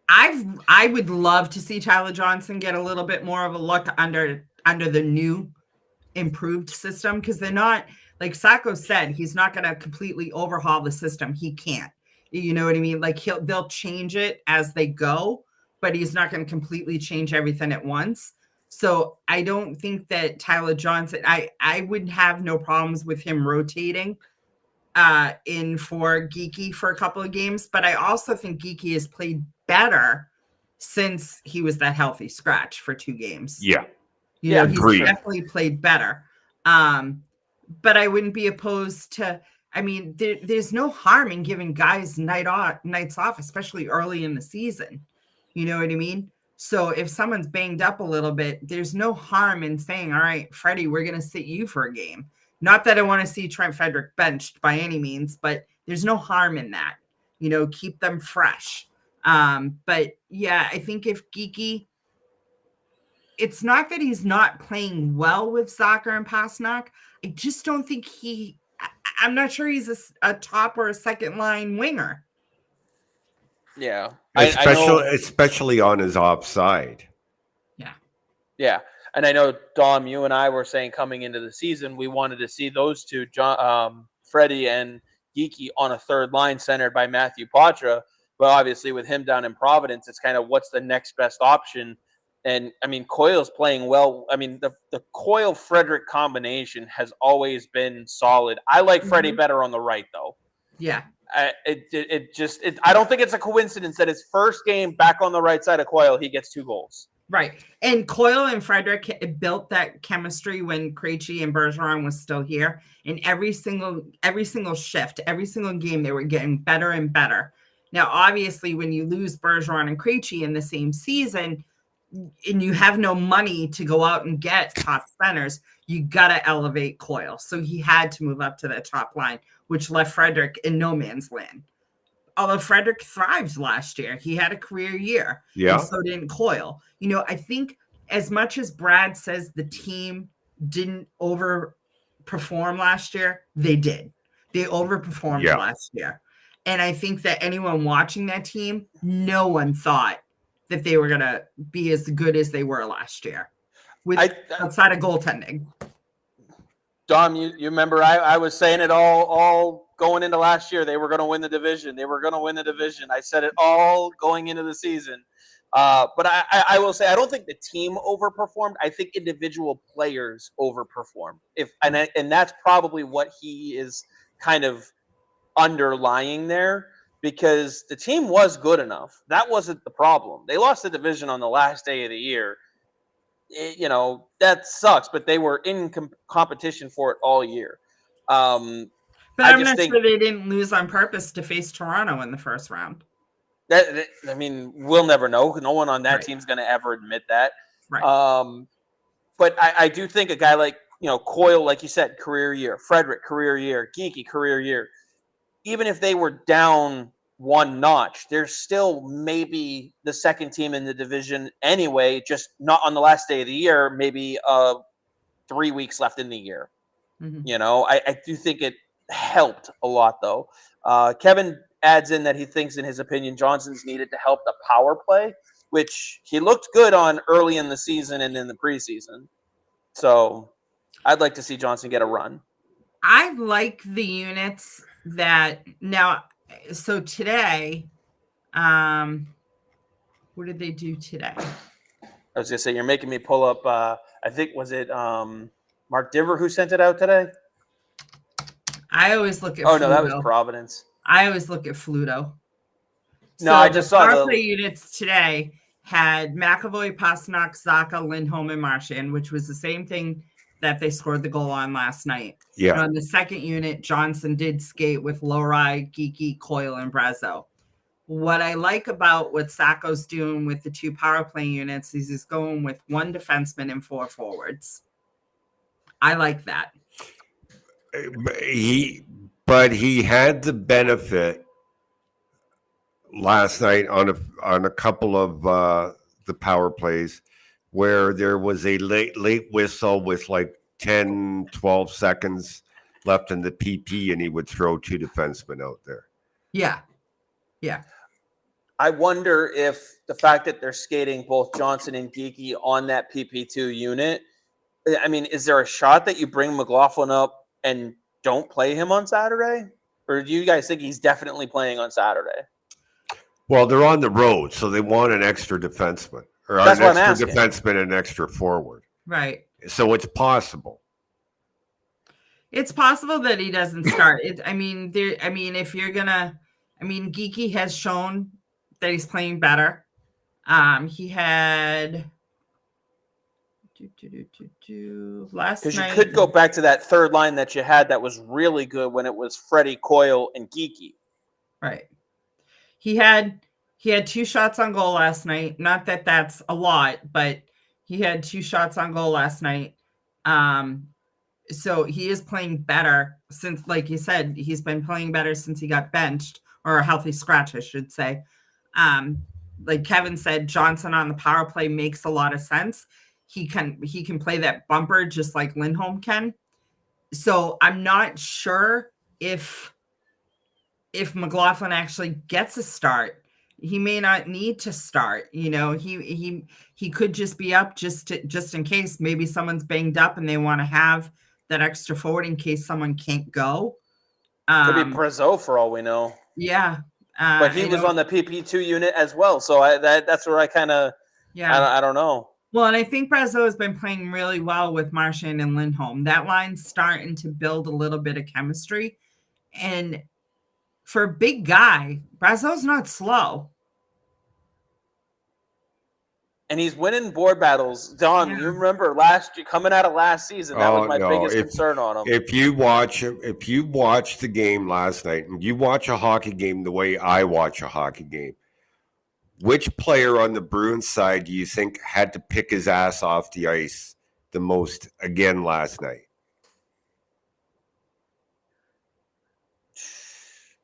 I would love to see Tyler Johnson get a little bit more of a look under the new improved system, because they're not, like Sacco said, he's not going to completely overhaul the system. He can't. You know what I mean? Like they'll change it as they go, but he's not going to completely change everything at once. So I don't think that Tyler Johnson, I would have no problems with him rotating in for Geekie for a couple of games. But I also think Geekie has played better since he was that healthy scratch for 2 games. Yeah. He's definitely played better. But I wouldn't be opposed to, there's no harm in giving guys nights off, especially early in the season. You know what I mean? So if someone's banged up a little bit, there's no harm in saying, all right, Freddie, we're going to sit you for a game. Not that I want to see Trent Frederick benched by any means, but there's no harm in that. Keep them fresh. But yeah, I think if Geekie, it's not that he's not playing well with Sacco and Pasternak. I just don't think I'm not sure he's a top or a second line winger. Yeah. Especially on his offside. Yeah. And I know, Dom, you and I were saying coming into the season, we wanted to see those two, Freddie and Geeky, on a third line centered by Matthew Poitras. But obviously, with him down in Providence, it's kind of what's the next best option. And I mean, Coyle's playing well. I mean, the Coyle Frederick combination has always been solid. I like Freddie better on the right, though. Yeah. I don't think it's a coincidence that his first game back on the right side of Coyle, he gets 2 goals. Right. And Coyle and Frederick built that chemistry when Krejci and Bergeron was still here. And every single shift, every single game, they were getting better and better. Now, obviously, when you lose Bergeron and Krejci in the same season, and you have no money to go out and get top centers, you got to elevate Coyle. So he had to move up to that top line, which left Frederick in no man's land. Although Frederick thrived last year, he had a career year. Yeah. And so didn't Coyle. You know, I think as much as Brad says the team didn't overperform last year, they did. They overperformed last year. And I think that anyone watching that team, no one thought that they were going to be as good as they were last year outside of goaltending. Dom, you remember I was saying it all going into last year. They were going to win the division. I said it all going into the season. But I will say I don't think the team overperformed. I think individual players overperformed. And that's probably what he is kind of underlying there, because the team was good enough. That wasn't the problem. They lost the division on the last day of the year. That sucks, but they were in competition for it all year. But I'm not sure they didn't lose on purpose to face Toronto in the first round. We'll never know. No one on that team's going to ever admit that. Right. But I do think a guy like, Coyle, like you said, career year. Frederick, career year. Geeky, career year. Even if they were down one notch, they're still maybe the second team in the division anyway, just not on the last day of the year, maybe 3 weeks left in the year. Mm-hmm. I do think it helped a lot, though. Kevin adds in that he thinks, in his opinion, Johnson's needed to help the power play, which he looked good on early in the season and in the preseason. So I'd like to see Johnson get a run. I like the units that now. So today, what did they do today? I was going to say, you're making me pull up, I think, was it Mark Diver who sent it out today? I always look at Fluto. No, that was Providence. I always look at Fluto. No, I just saw the power play units today had McAvoy, Pasternak, Sacco, Lindholm, and Marchand, which was the same thing that they scored the goal on last night. Yeah. And on the second unit, Johnson did skate with Lowry, Geeky, Coyle, and Brazeau. What I like about what Sacco's doing with the 2 power play units is he's going with 1 defenseman and 4 forwards. I like that. But he had the benefit last night on a couple of the power plays where there was a late whistle with like 10, 12 seconds left in the PP, and he would throw 2 defensemen out there. Yeah. Yeah. I wonder if the fact that they're skating both Johnson and Geeky on that PP2 unit, I mean, is there a shot that you bring McLaughlin up and don't play him on Saturday? Or do you guys think he's definitely playing on Saturday? Well, they're on the road, so they want an extra defenseman. Or that's an what I'm extra asking. Defenseman and an extra forward. Right. So it's possible. It's possible that he doesn't start. If you're gonna, Geeky has shown that he's playing better. He had last because night. You could go back to that third line that you had that was really good when it was Freddie, Coyle, and Geeky. Right. He had 2 shots on goal last night. Not that that's a lot, but he had 2 shots on goal last night. So he is playing better since, like you said, he's been playing better since he got benched, or a healthy scratch, I should say. Like Kevin said, Johnson on the power play makes a lot of sense. He can play that bumper just like Lindholm can. So I'm not sure if McLaughlin actually gets a start. he may not need to start. He could just be up just in case maybe someone's banged up and they want to have that extra forward in case someone can't go. Could be Brazeau for all we know. Yeah. But he was on the PP2 unit as well. So that's where I kind of, I don't know. Well, and I think Brazeau has been playing really well with Marchand and Lindholm. That line's starting to build a little bit of chemistry. And for a big guy, Brazeau's not slow. And he's winning board battles. Don, you remember coming out of last season, that was my biggest concern on him. If you watch the game last night and you watch a hockey game the way I watch a hockey game, which player on the Bruins side do you think had to pick his ass off the ice the most again last night?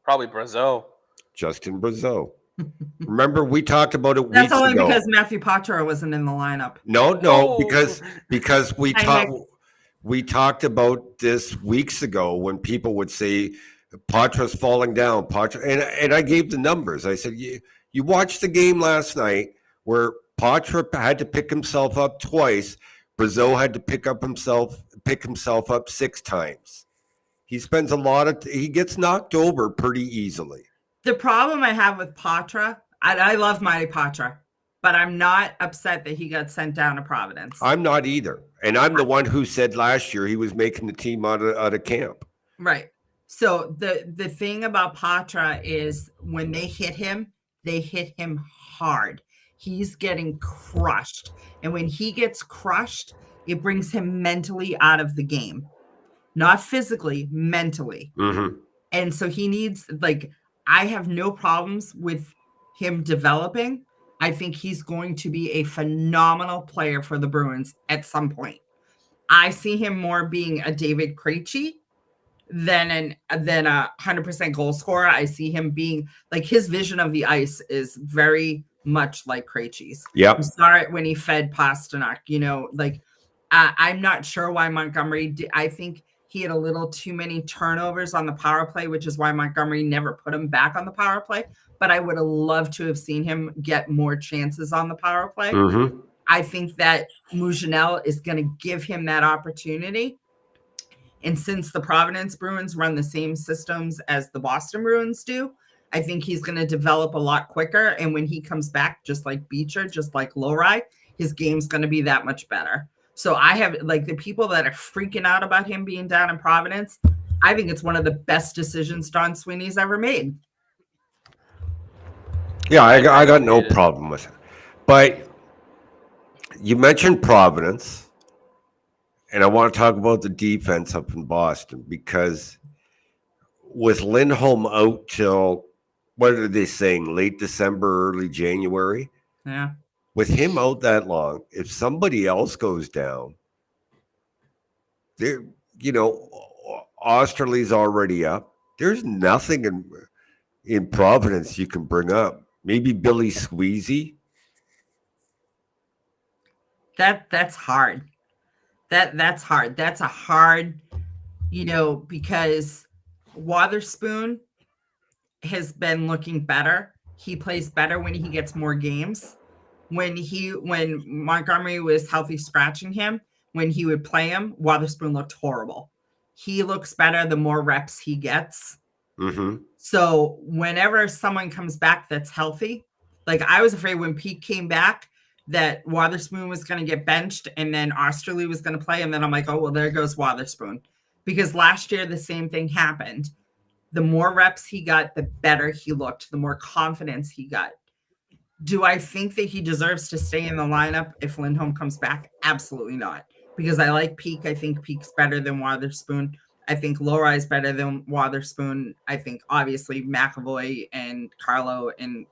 Probably Brazeau. Justin Brazeau. Remember, we talked about it weeks ago. That's only because Matthew Poitras wasn't in the lineup. No, because we talked about this weeks ago when people would say Poitras falling down. And I gave the numbers. I said, you watched the game last night where Poitras had to pick himself up twice. Brazeau had to pick himself up 6 times. He spends he gets knocked over pretty easily. The problem I have with Poitras, I love Matty Poitras, but I'm not upset that he got sent down to Providence. I'm not either. And I'm the one who said last year he was making the team out of camp. Right. So the thing about Poitras is when they hit him hard. He's getting crushed. And when he gets crushed, it brings him mentally out of the game. Not physically, mentally. Mm-hmm. And so he needs, I have no problems with him developing. I think he's going to be a phenomenal player for the Bruins at some point. I see him more being a David Krejci than a 100% goal scorer. I see him being his vision of the ice is very much like Krejci's. Yeah, we saw it when he fed Pasternak. I'm not sure why Montgomery. I think he had a little too many turnovers on the power play, which is why Montgomery never put him back on the power play. But I would have loved to have seen him get more chances on the power play. Mm-hmm. I think that Mougenel is going to give him that opportunity. And since the Providence Bruins run the same systems as the Boston Bruins do, I think he's going to develop a lot quicker. And when he comes back, just like Beecher, just like Lowry, his game's going to be that much better. So I have the people that are freaking out about him being down in Providence. I think it's one of the best decisions Don Sweeney's ever made. Yeah, I got no problem with it. But you mentioned Providence, and I want to talk about the defense up in Boston because with Lindholm out till, what are they saying, late December, early January? Yeah. With him out that long, if somebody else goes down, Osterley's already up. There's nothing in Providence you can bring up. Maybe Billy Squeezy. That's hard. That's hard. That's a hard, because Wotherspoon has been looking better. He plays better when he gets more games. When Montgomery was healthy scratching him, when he would play him, Wotherspoon looked horrible. He looks better the more reps he gets. Mm-hmm. So whenever someone comes back that's healthy, I was afraid when Pete came back that Wotherspoon was going to get benched and then Osterley was going to play. And then I'm like, oh, well, there goes Wotherspoon. Because last year, the same thing happened. The more reps he got, the better he looked, the more confidence he got. Do I think that he deserves to stay in the lineup if Lindholm comes back? Absolutely not. Because I like Peak. I think Peak's better than Wotherspoon. I think Lowry is better than Wotherspoon. I think obviously McAvoy and Carlo and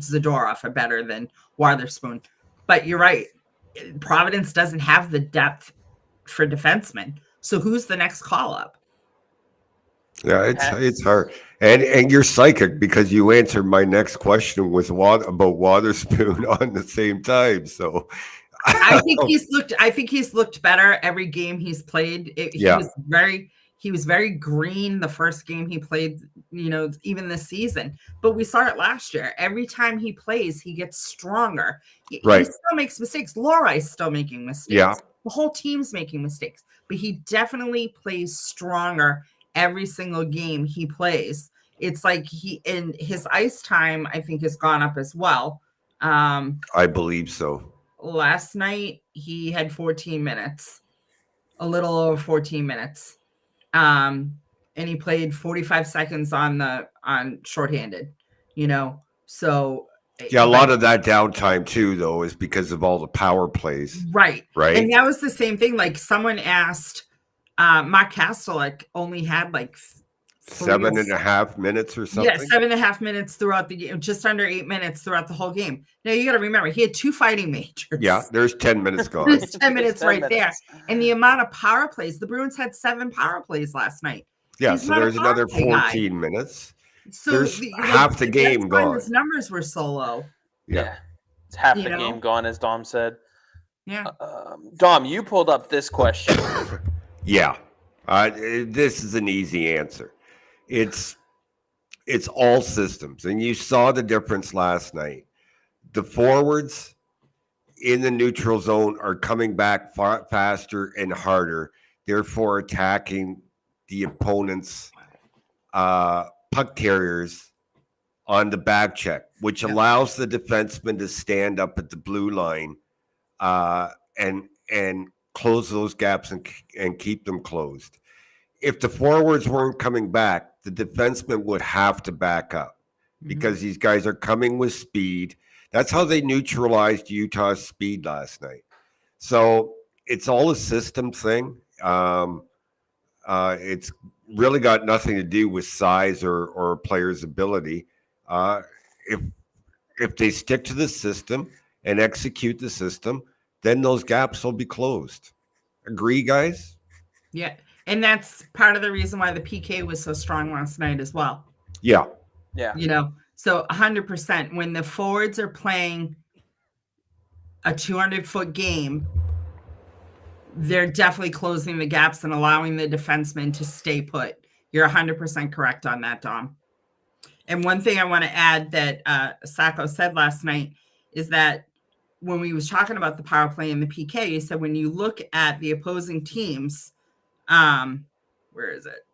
Zadorov are better than Wotherspoon. But you're right. Providence doesn't have the depth for defensemen. So who's the next call up? Yeah, it's hard. And you're psychic because you answered my next question about Wotherspoon on the same time. So I think he's looked better every game he's played. He He was very green the first game he played, even this season. But we saw it last year. Every time he plays, he gets stronger. He still makes mistakes. Laura's still making mistakes. Yeah. The whole team's making mistakes. But he definitely plays stronger every single game he plays. It's like his ice time, I think, has gone up as well. I believe so. Last night, he had 14 minutes, a little over 14 minutes. And he played 45 seconds on shorthanded, so yeah, a lot of that downtime too, though, is because of all the power plays. Right. And that was the same thing. Like someone asked, Mark Kastelik only had like 7.5 minutes or something. Yeah, 7.5 minutes throughout the game, just under 8 minutes throughout the whole game. Now you got to remember, he had 2 fighting majors. Yeah, there's 10 minutes gone. There's 10 minutes right there. And the amount of power plays, the Bruins had 7 power plays last night. Yeah, so there's another 14 minutes. So there's half the game gone. His numbers were so low. Yeah. It's half the game gone, as Dom said. Yeah. Dom, you pulled up this question. Yeah. This is an easy answer. It's all systems. And you saw the difference last night. The forwards in the neutral zone are coming back faster and harder, therefore attacking the opponent's puck carriers on the back check, which allows the defenseman to stand up at the blue line and close those gaps and keep them closed. If the forwards weren't coming back, the defenseman would have to back up because these guys are coming with speed. That's how they neutralized Utah's speed last night. So it's all a system thing. It's really got nothing to do with size or a player's ability. If they stick to the system and execute the system, then those gaps will be closed. Agree, guys? Yeah. And that's part of the reason why the PK was so strong last night as well. Yeah. Yeah. So 100%. When the forwards are playing a 200-foot game, they're definitely closing the gaps and allowing the defensemen to stay put. You're 100% correct on that, Dom. And one thing I want to add that Sacco said last night is that when we was talking about the power play and the PK, he said when you look at the opposing teams, where is it?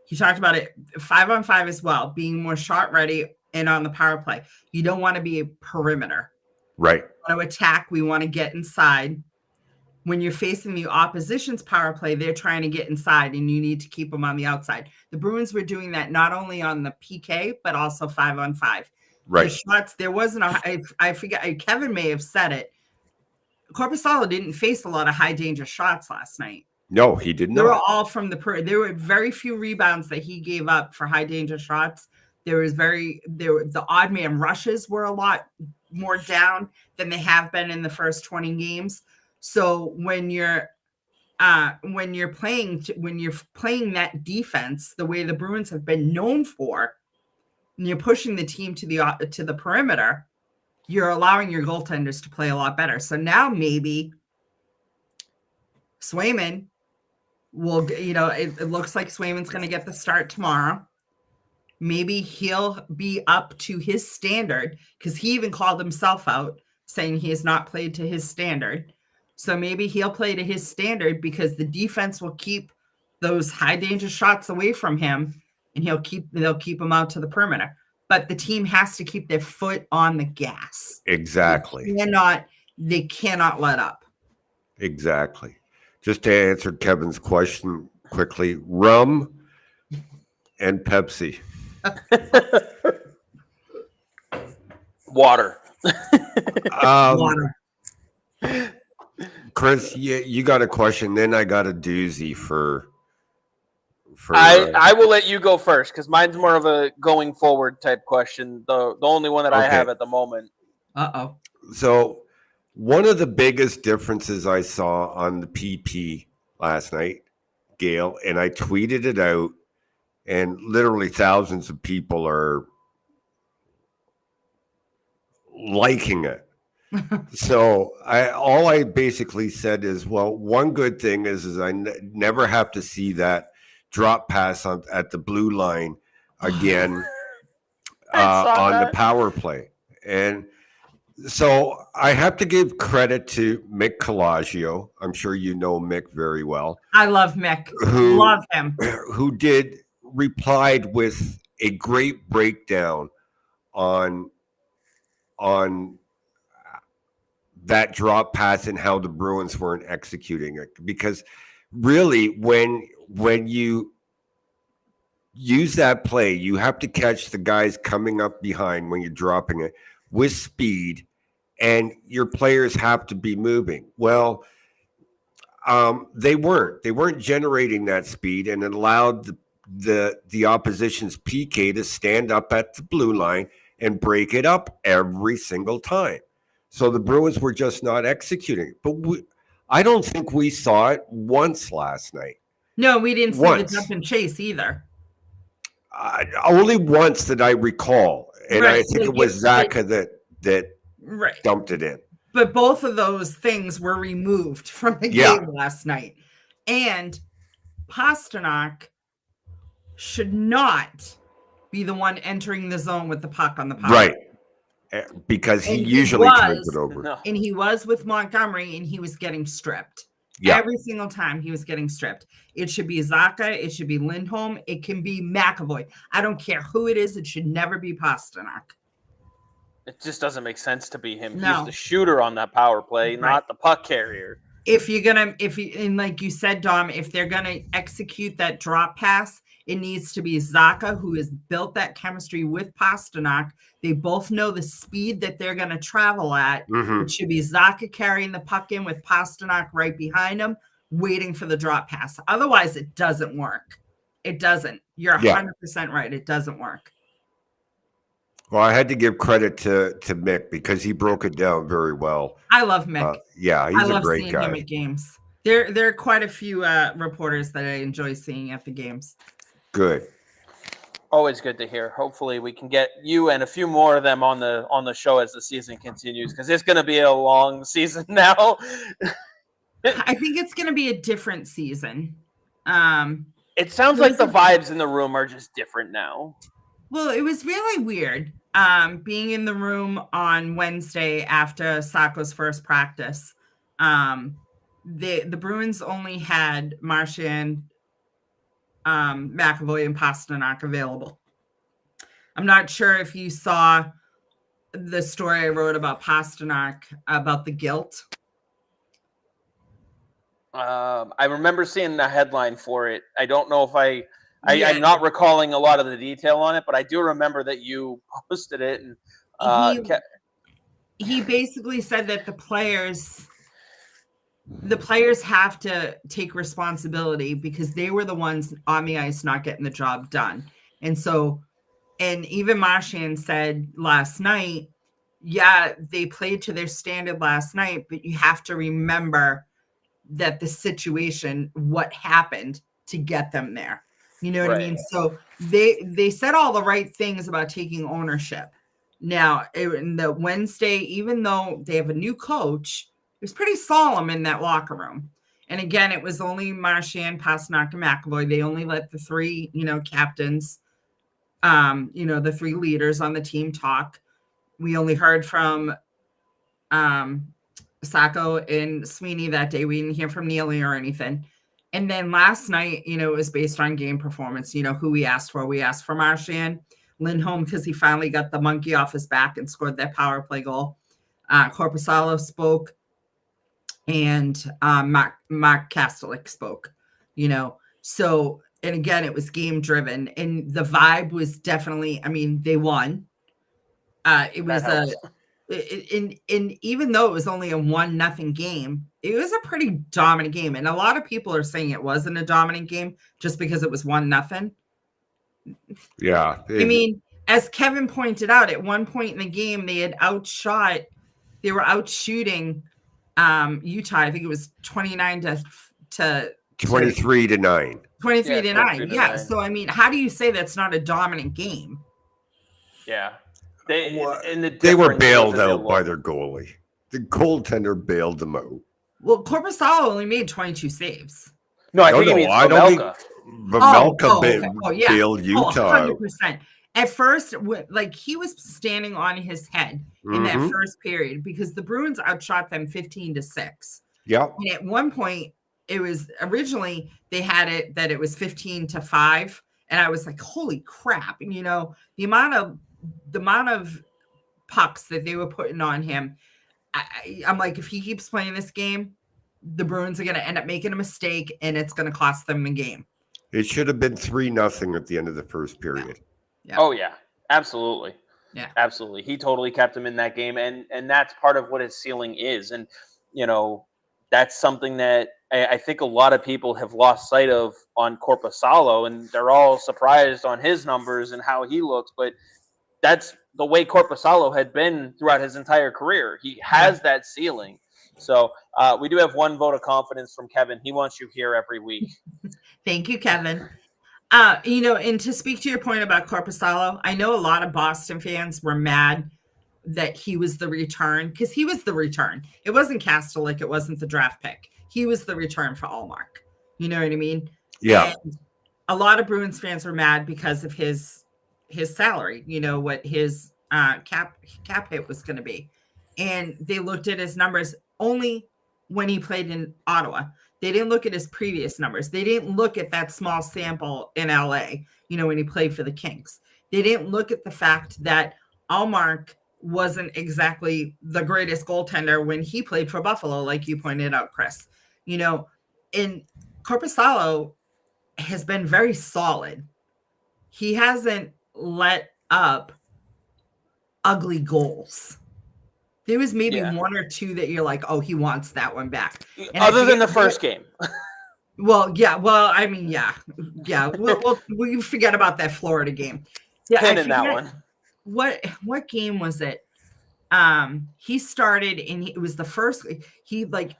He talked about it 5-on-5 as well, being more shot ready and on the power play. You don't want to be a perimeter. Right. We want to attack. We want to get inside. When you're facing the opposition's power play, they're trying to get inside and you need to keep them on the outside. The Bruins were doing that not only on the PK, but also 5-on-5. Right. The shots, there wasn't I forget, Kevin may have said it. Korpisalo didn't face a lot of high danger shots last night. No, he did not. They were all from there were very few rebounds that he gave up for high danger shots. The odd man rushes were a lot more down than they have been in the first 20 games. So when you're playing that defense the way the Bruins have been known for, and you're pushing the team to the perimeter, you're allowing your goaltenders to play a lot better. So now maybe Swayman will, it looks like Swayman's going to get the start tomorrow. Maybe he'll be up to his standard because he even called himself out saying he has not played to his standard. So maybe he'll play to his standard because the defense will keep those high danger shots away from him and they'll keep him out to the perimeter. But the team has to keep their foot on the gas. Exactly. They cannot let up. Exactly. Just to answer Kevin's question quickly, rum and Pepsi. Water. Water. Chris, you got a question, then I got a doozy for I will let you go first because mine's more of a going forward type question. The only one that I have at the moment. Uh-oh. So one of the biggest differences I saw on the PP last night, Gayle, and I tweeted it out, and literally thousands of people are liking it. So all I basically said is, well, one good thing is I never have to see that drop pass at the blue line again on the power play. And so I have to give credit to Mick Colagio. I'm sure you know Mick very well. I love Mick. Love him. Who replied with a great breakdown on that drop pass and how the Bruins weren't executing it. Because really, when you use that play, you have to catch the guys coming up behind when you're dropping it with speed, and your players have to be moving. Well, they weren't generating that speed, and it allowed the opposition's PK to stand up at the blue line and break it up every single time. So the Bruins were just not executing. But I don't think we saw it once last night. No, we didn't see the jump and chase either. Only once that I recall. And I think it was Sacco that dumped it in. But both of those things were removed from the game last night. And Pastrnak should not be the one entering the zone with the puck on the power. Right. Because he usually turns it over. No. And he was with Montgomery, and he was getting stripped. Yeah. Every single time he was getting stripped. It should be Sacco. It should be Lindholm. It can be McAvoy. I don't care who it is. It should never be Pastrnak. It just doesn't make sense to be him. No. He's the shooter on that power play, not the puck carrier. And like you said, Dom, if they're gonna execute that drop pass, it needs to be Sacco, who has built that chemistry with Pastrnak. They both know the speed that they're going to travel at. Mm-hmm. It should be Sacco carrying the puck in with Pastrnak right behind him, waiting for the drop pass. Otherwise, it doesn't work. It doesn't. You're 100% right. It doesn't work. Well, I had to give credit to Mick because he broke it down very well. I love Mick. He's a great guy. Him at games. There are quite a few reporters that I enjoy seeing at the games. Good. Always good to hear. Hopefully we can get you and a few more of them on the show as the season continues, because it's going to be a long season now. I think it's going to be a different season. It sounds like the vibes in the room are just different now. Well, it was really weird being in the room on Wednesday after Sacco's first practice. The Bruins only had Marchand, McAvoy, and Pastrnak available. I'm not sure if you saw the story I wrote about Pastrnak, about the guilt. I remember seeing the headline for it. I don't know if I'm not recalling a lot of the detail on it, but I do remember that you posted it. And he basically said that the players have to take responsibility because they were the ones on the ice not getting the job done. And even Marchand said last night, they played to their standard last night, but you have to remember that the situation, what happened to get them there. You know what I mean? So they said all the right things about taking ownership. Now, in the Wednesday, even though they have a new coach, it was pretty solemn in that locker room. And again, it was only Marchand, Pastrnak, and McAvoy. They only let the three, captains, the three leaders on the team talk. We only heard from Sacco and Sweeney that day. We didn't hear from Neely or anything. And then last night, it was based on game performance. Who we asked for. We asked for Marchand, Lindholm, because he finally got the monkey off his back and scored that power play goal. Korpisalo spoke. And Mark Kastelik spoke, So, and again, it was game driven, and the vibe was definitely. They won. It was and even though it was only a 1-0 game, it was a pretty dominant game. And a lot of people are saying it wasn't a dominant game just because it was 1-0. Yeah. As Kevin pointed out, at one point in the game, they were outshooting Utah. I think it was 29 to 23 to 9. 23 to 9. Yeah. So how do you say that's not a dominant game? Yeah. They were bailed out by their goalie. The goaltender bailed them out. Well, Korpisalo only made 22 saves. No, I think he means I don't think Pavelka. Vamelka Okay. Oh, yeah. bailed Utah out. 100%. At first, like he was standing on his head in that first period because the Bruins outshot them 15-6. Yeah. And at one point, it was originally they had it that it was 15-5. And I was like, holy crap. And, the amount of pucks that they were putting on him. I'm like, if he keeps playing this game, the Bruins are going to end up making a mistake and it's going to cost them the game. It should have been 3-0 at the end of the first period. Yeah. Oh, yeah. Absolutely. Yeah. Absolutely. He totally kept him in that game. And that's part of what his ceiling is. And, that's something that I think a lot of people have lost sight of on Korpisalo, and they're all surprised on his numbers and how he looks. But that's the way Korpisalo had been throughout his entire career. He has that ceiling. So we do have one vote of confidence from Kevin. He wants you here every week. Thank you, Kevin. And to speak to your point about Korpisalo, I know a lot of Boston fans were mad that he was the return because he was the return. It wasn't Kastelik. It wasn't the draft pick. He was the return for Allmark. You know what I mean? Yeah. And a lot of Bruins fans were mad because of his salary, what his cap hit was going to be. And they looked at his numbers only when he played in Ottawa. They didn't look at his previous numbers. They didn't look at that small sample in LA, when he played for the Kings. They didn't look at the fact that Allmark wasn't exactly the greatest goaltender when he played for Buffalo, like you pointed out, Chris. And Korpisalo has been very solid. He hasn't let up ugly goals. There was maybe one or two that you're like, oh, he wants that one back. And other than the first game. Well, yeah. Well, I mean, yeah. We'll forget about that Florida game. Yeah, Pin in that one. What game was it? He started and it was the first. He's like,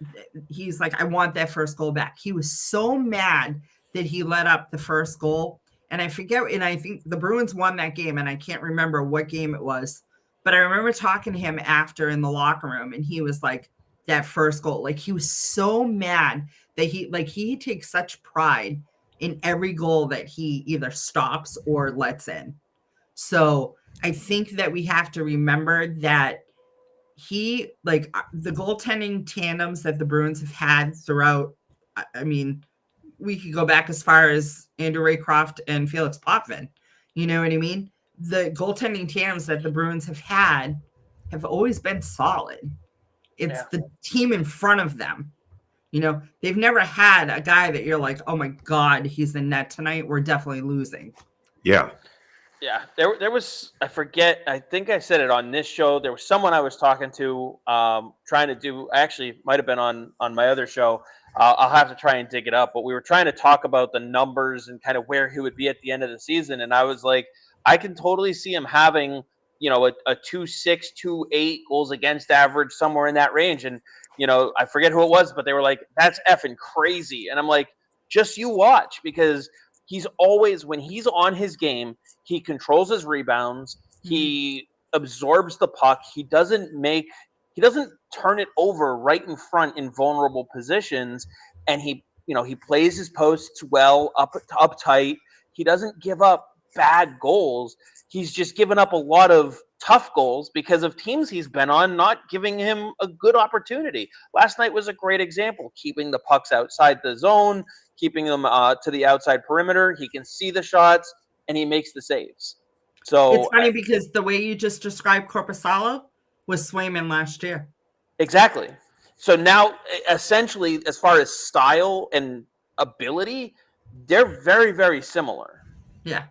I want that first goal back. He was so mad that he let up the first goal. And I forget, and I think the Bruins won that game, and I can't remember what game it was. But I remember talking to him after in the locker room, and he was like, that first goal, like he was so mad that he takes such pride in every goal that he either stops or lets in. So I think that we have to remember that the goaltending tandems that the Bruins have had throughout, I mean, we could go back as far as Andrew Raycroft and Felix Potvin. You know what I mean? The goaltending tandems that the Bruins have had have always been solid. It's the team in front of them. They've never had a guy that you're like, oh my God, he's in net tonight. We're definitely losing. Yeah. Yeah. There was, I forget, I think I said it on this show. There was someone I was talking to trying to do, actually might have been on my other show. I'll have to try and dig it up, but we were trying to talk about the numbers and kind of where he would be at the end of the season. And I was like, I can totally see him having, a 2.6, 2.8 goals against average, somewhere in that range. And, I forget who it was, but they were like, that's effing crazy. And I'm like, just you watch, because he's always, when he's on his game, he controls his rebounds. He absorbs the puck. He doesn't turn it over right in front in vulnerable positions. And he plays his posts well, up tight. He doesn't give up bad goals. He's just given up a lot of tough goals because of teams he's been on not giving him a good opportunity. Last night was a great example, keeping the pucks outside the zone, keeping them to the outside perimeter. He can see the shots and he makes the saves. So it's funny because the way you just described Korpisalo was Swayman last year. Exactly. So now, essentially, as far as style and ability, they're very, very similar. Yeah.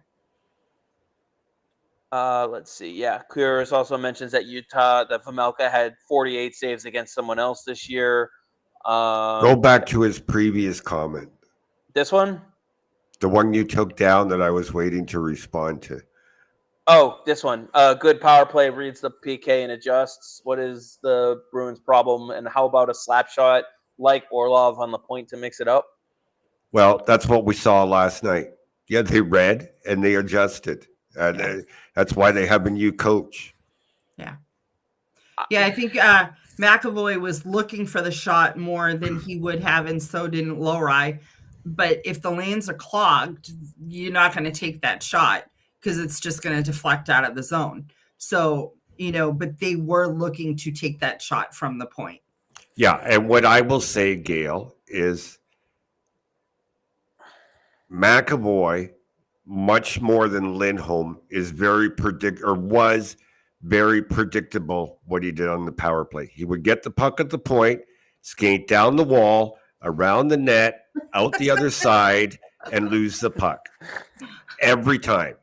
Let's see. Yeah, Clearers also mentions that that Vamelka had 48 saves against someone else this year. Go back to his previous comment. This one? The one you took down that I was waiting to respond to. Oh, this one. Good power play, reads the PK and adjusts. What is the Bruins' problem? And how about a slap shot like Orlov on the point to mix it up? Well, that's what we saw last night. Yeah, they read and they adjusted. And that's why they have a new coach. Yeah. Yeah, I think McAvoy was looking for the shot more than he would have, and so didn't Lowry. But if the lanes are clogged, you're not going to take that shot because it's just going to deflect out of the zone. So, but they were looking to take that shot from the point. Yeah, and what I will say, Gayle, is McAvoy, much more than Lindholm, was very predictable what he did on the power play. He would get the puck at the point, skate down the wall, around the net, out the other side, and lose the puck. Every time.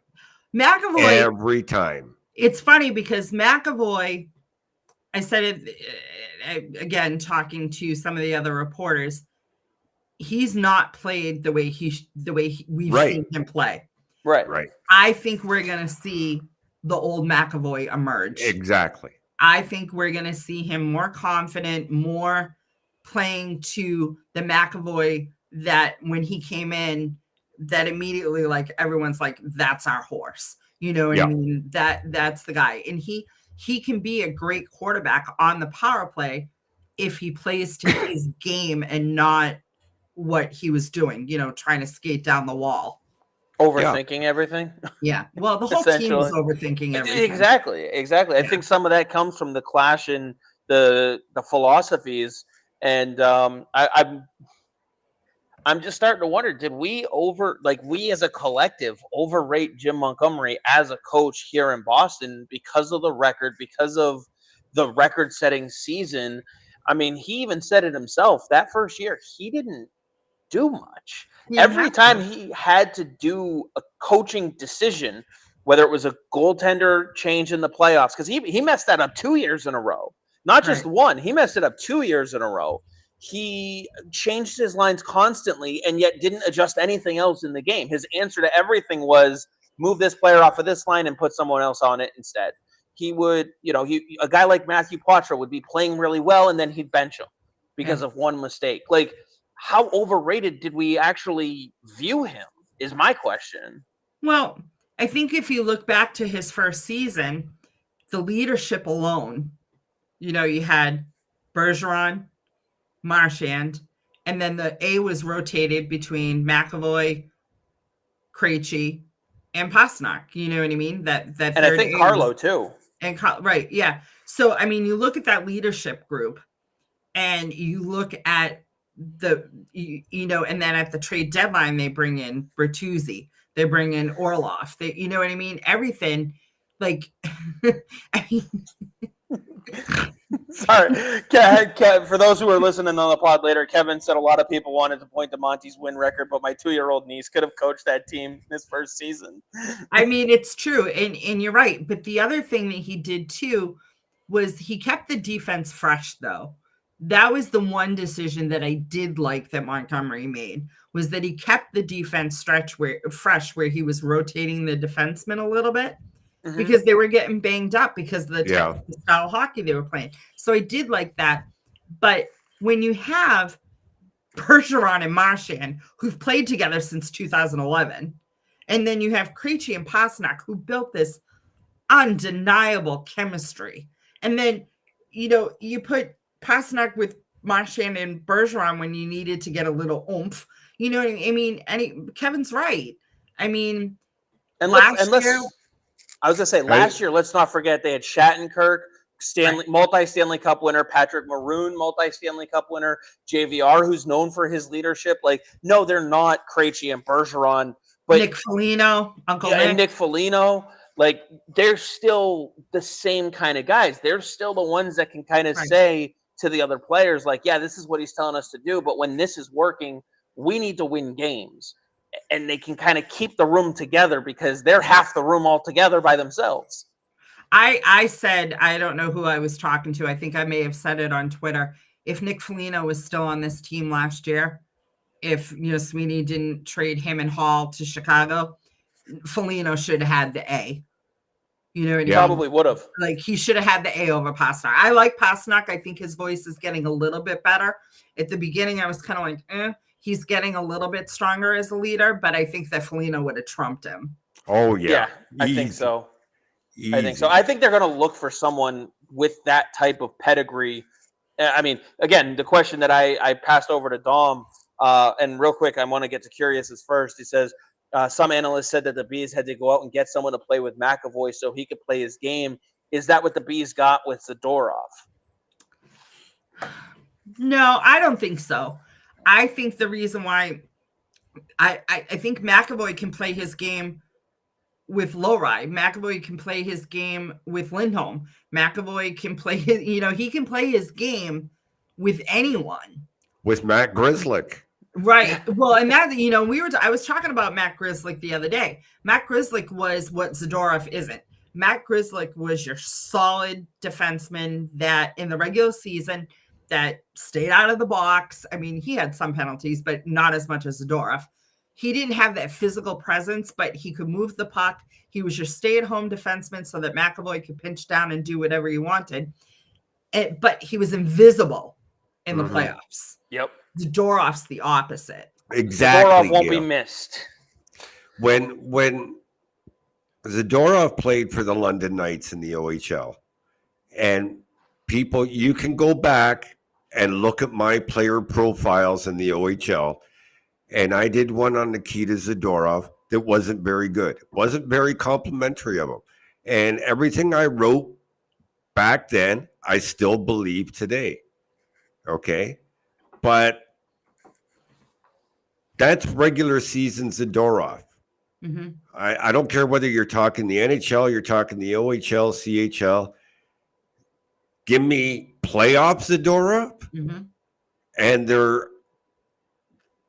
McAvoy. Every time. It's funny because McAvoy, I said it again, talking to some of the other reporters, he's not played the way we've seen him play. Right. I think we're going to see the old McAvoy emerge. Exactly. I think we're going to see him more confident, more playing to the McAvoy that when he came in, that immediately like everyone's like, that's our horse. You know what I mean? That's the guy. And he can be a great quarterback on the power play if he plays to his game and not what he was doing, trying to skate down the wall. Overthinking everything. Yeah. Well, the whole team is overthinking everything. Exactly. I think some of that comes from the clash in the philosophies. And I'm just starting to wonder, did we as a collective overrate Jim Montgomery as a coach here in Boston because of the record, because of the record-setting season? I mean, he even said it himself. That first year, he didn't do much. Every time he had to do a coaching decision, whether it was a goaltender change in the playoffs, because he messed that up 2 years in a row. Not just one. He messed it up 2 years in a row. He changed his lines constantly and yet didn't adjust anything else in the game. His answer to everything was move this player off of this line and put someone else on it instead. He would, a guy like Matthew Poitras would be playing really well and then he'd bench him because of one mistake. Like, how overrated did we actually view him is my question. Well, I think if you look back to his first season, the leadership alone, you had Bergeron, Marchand, and then the A was rotated between McAvoy, Krejci, and Pastrnak. You know what I mean? That and I think Carlo too. And right, yeah. So I mean, you look at that leadership group, and you look at and then at the trade deadline they bring in Bertuzzi, they bring in Orlov. You know what I mean? Everything, like, I mean. Sorry, for those who are listening on the pod later, Kevin said a lot of people wanted to point to Monty's win record, but my 2-year-old niece could have coached that team in his first season. I mean, it's true, and you're right. But the other thing that he did too was he kept the defense fresh, though. That was the one decision that I did like that Montgomery made, was that he kept the defense fresh where he was rotating the defensemen a little bit. Mm-hmm. Because they were getting banged up because of the style of hockey they were playing. So I did like that. But when you have Bergeron and Marchand, who've played together since 2011, and then you have Krejci and Pastrnak, who built this undeniable chemistry, and then, you put Pastrnak with Marchand and Bergeron when you needed to get a little oomph. You know what I mean? Kevin's right. I mean, last year... I was going to say, last year, let's not forget, they had Shattenkirk, multi-Stanley Cup winner, Patrick Maroon, multi-Stanley Cup winner, JVR, who's known for his leadership. Like, no, they're not Krejci and Bergeron. But Nick Foligno, Uncle Nick. And Nick Foligno. Like, they're still the same kind of guys. They're still the ones that can kind of say to the other players, like, yeah, this is what he's telling us to do. But when this is working, we need to win games. And they can kind of keep the room together because they're half the room altogether by themselves. I said, I don't know who I was talking to. I think I may have said it on Twitter. If Nick Foligno was still on this team last year, if Sweeney didn't trade him and Hall to Chicago, Foligno should have had the A. You know what I mean? Probably would have. Like, he should have had the A over Pastrnak. I like Pastrnak. I think his voice is getting a little bit better. At the beginning, I was kind of like, He's getting a little bit stronger as a leader, but I think that Foligno would have trumped him. Oh, yeah. Yeah, I think so. I think so. I think they're going to look for someone with that type of pedigree I mean, again, the question that I passed over to Dom, and real quick, I want to get to Curious's first. He says, some analysts said that the Bees had to go out and get someone to play with McAvoy so he could play his game. Is that what the Bees got with Zadorov? No, I don't think so. I think the reason why I think McAvoy can play his game with Lowry. McAvoy can play his game with Lindholm. McAvoy can play his, he can play his game with anyone. With Matt Grzelcyk. Right. Well, and that, I was talking about Matt Grzelcyk the other day. Matt Grzelcyk was what Zadorov isn't. Matt Grzelcyk was your solid defenseman that in the regular season that stayed out of the box. I mean, he had some penalties, but not as much as Zadorov. He didn't have that physical presence, but he could move the puck. He was your stay-at-home defenseman so that McAvoy could pinch down and do whatever he wanted. But he was invisible in the playoffs. Yep. Zadorov's the opposite. Exactly. Zadorov won't be missed. When Zadorov played for the London Knights in the OHL, and people, you can go back and look at my player profiles in the OHL, and I did one on Nikita Zadorov that wasn't very good. It wasn't very complimentary of him. And everything I wrote back then, I still believe today. Okay? But that's regular season Zadorov. Mm-hmm. I don't care whether you're talking the NHL, you're talking the OHL, CHL. Give me playoff Zadorov, and there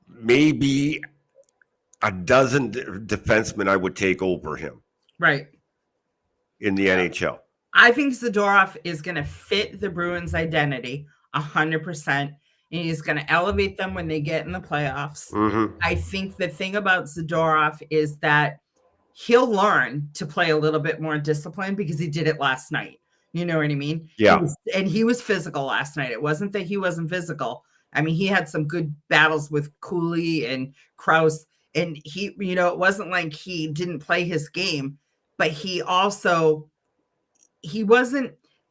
may be a dozen defensemen I would take over him. Right. In the NHL. I think Zadorov is going to fit the Bruins' identity 100%. And he's going to elevate them when they get in the playoffs. I think the thing about Zadorov is that he'll learn to play a little bit more disciplined because he did it last night. You know what I mean? Yeah. He was physical last night. It wasn't that he wasn't physical. I mean, he had some good battles with Cooley and Krause. And he, it wasn't like he didn't play his game, but he wasn't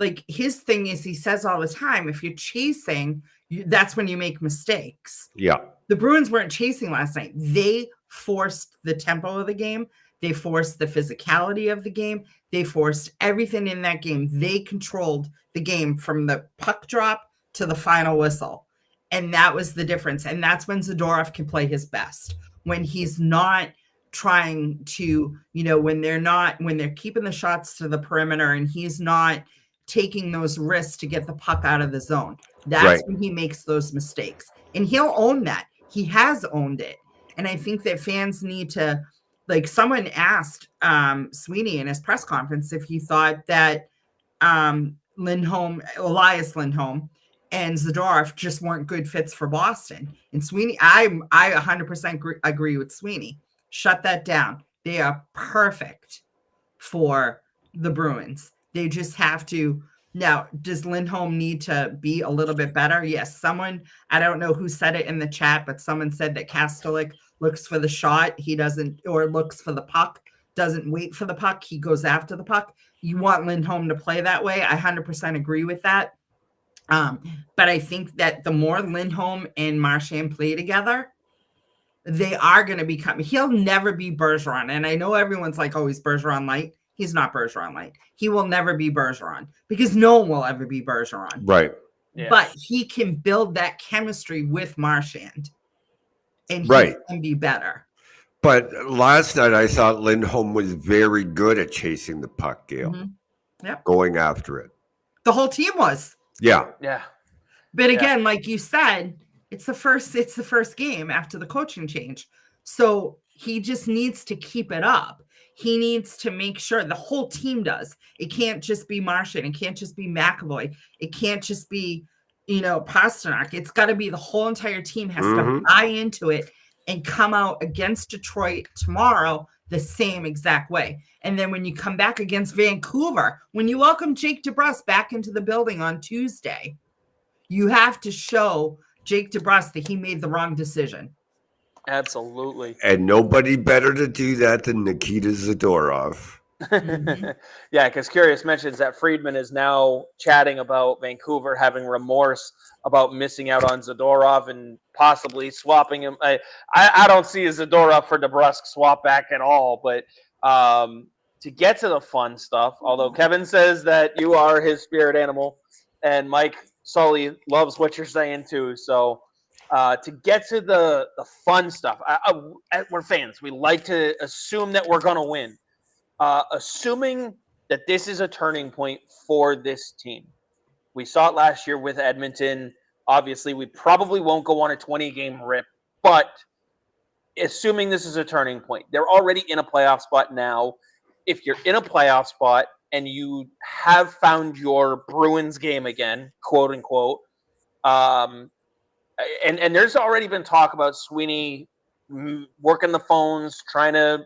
like, his thing is, he says all the time, if you're chasing, that's when you make mistakes. Yeah. The Bruins weren't chasing last night. They forced the tempo of the game. They forced the physicality of the game. They forced everything in that game. They controlled the game from the puck drop to the final whistle. And that was the difference. And that's when Zadorov can play his best. When he's not trying to, when they're keeping the shots to the perimeter and he's not taking those risks to get the puck out of the zone. That's when he makes those mistakes. And he'll own that. He has owned it. And I think that fans need to, like, someone asked Sweeney in his press conference if he thought that Elias Lindholm and Zadorov just weren't good fits for Boston. And Sweeney, I 100% agree with Sweeney. Shut that down. They are perfect for the Bruins. They just have to. Now, does Lindholm need to be a little bit better? Yes. Someone, I don't know who said it in the chat, but someone said that Kastelik looks for the shot. He doesn't, or looks for the puck, doesn't wait for the puck. He goes after the puck. You want Lindholm to play that way. I 100% agree with that. But I think that the more Lindholm and Marchand play together, they are going to become, he'll never be Bergeron. And I know everyone's like, oh, he's Bergeron light. He's not Bergeron light. He will never be Bergeron because no one will ever be Bergeron. Right. Yeah. But he can build that chemistry with Marchand. And he can be better. But last night I thought Lindholm was very good at chasing the puck, Gayle. Yep. Going after it. The whole team was. Yeah. Yeah. But again, like you said, it's the first game after the coaching change. So he just needs to keep it up. He needs to make sure the whole team does. It can't just be Marchand. It can't just be McAvoy. It can't just be, Pasternak. It's got to be the whole entire team has to buy into it and come out against Detroit tomorrow the same exact way. And then when you come back against Vancouver, when you welcome Jake DeBrusk back into the building on Tuesday, you have to show Jake DeBrusk that he made the wrong decision. Absolutely. And nobody better to do that than Nikita Zadorov. Yeah, because Curious mentions that Friedman is now chatting about Vancouver having remorse about missing out on Zadorov and possibly swapping him. I don't see a Zadorov for DeBrusk swap back at all. But to get to the fun stuff, although Kevin says that you are his spirit animal, and Mike Sully loves what you're saying too. So to get to the fun stuff, we're fans. We like to assume that we're going to win. Assuming that this is a turning point for this team. We saw it last year with Edmonton. Obviously, we probably won't go on a 20-game rip, but assuming this is a turning point, they're already in a playoff spot now. If you're in a playoff spot and you have found your Bruins game again, quote unquote, and there's already been talk about Sweeney working the phones, trying to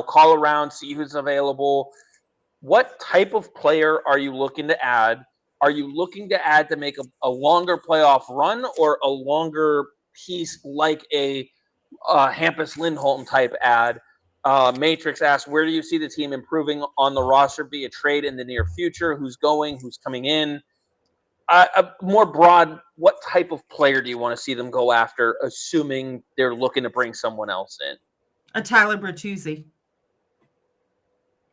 call around, see who's available. What type of player are you looking to add? Are you looking to add to make a longer playoff run, or a longer piece like a Hampus Lindholm type ad? Matrix asks, where do you see the team improving on the roster via trade in the near future? Who's going? Who's coming in? More broad, what type of player do you want to see them go after, assuming they're looking to bring someone else in? A Tyler Bertuzzi.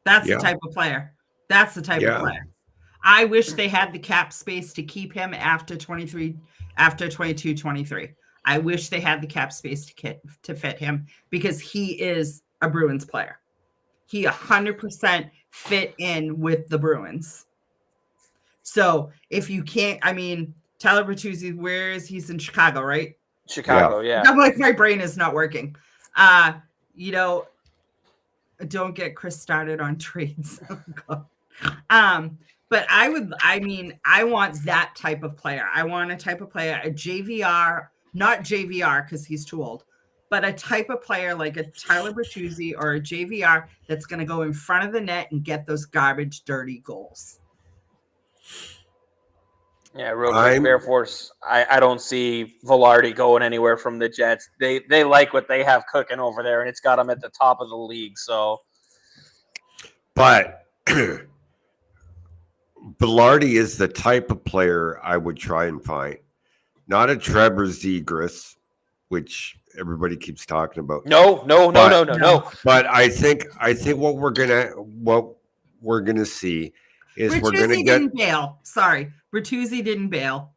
That's the type of player. That's the type of player. I wish they had the cap space to keep him after 22-23. I wish they had the cap space to fit him, because he is a Bruins player. He 100% fit in with the Bruins. So if you can't, Tyler Bertuzzi, where is he's in Chicago, right? Chicago, yeah. I'm like, my brain is not working. Don't get Chris started on trades. But I want that type of player. I want a type of player, a JVR, not JVR because he's too old, but a type of player like a Tyler Bertuzzi or a JVR that's going to go in front of the net and get those garbage, dirty goals. Yeah, real quick, Bear Force. I don't see Velarde going anywhere from the Jets. They like what they have cooking over there, and it's got them at the top of the league. So, but Velarde is the type of player I would try and find, not a Trevor Zegras, which everybody keeps talking about. No. But I think what we're gonna see is Bertuzzi we're gonna get. Didn't bail. Sorry, Bertuzzi didn't bail.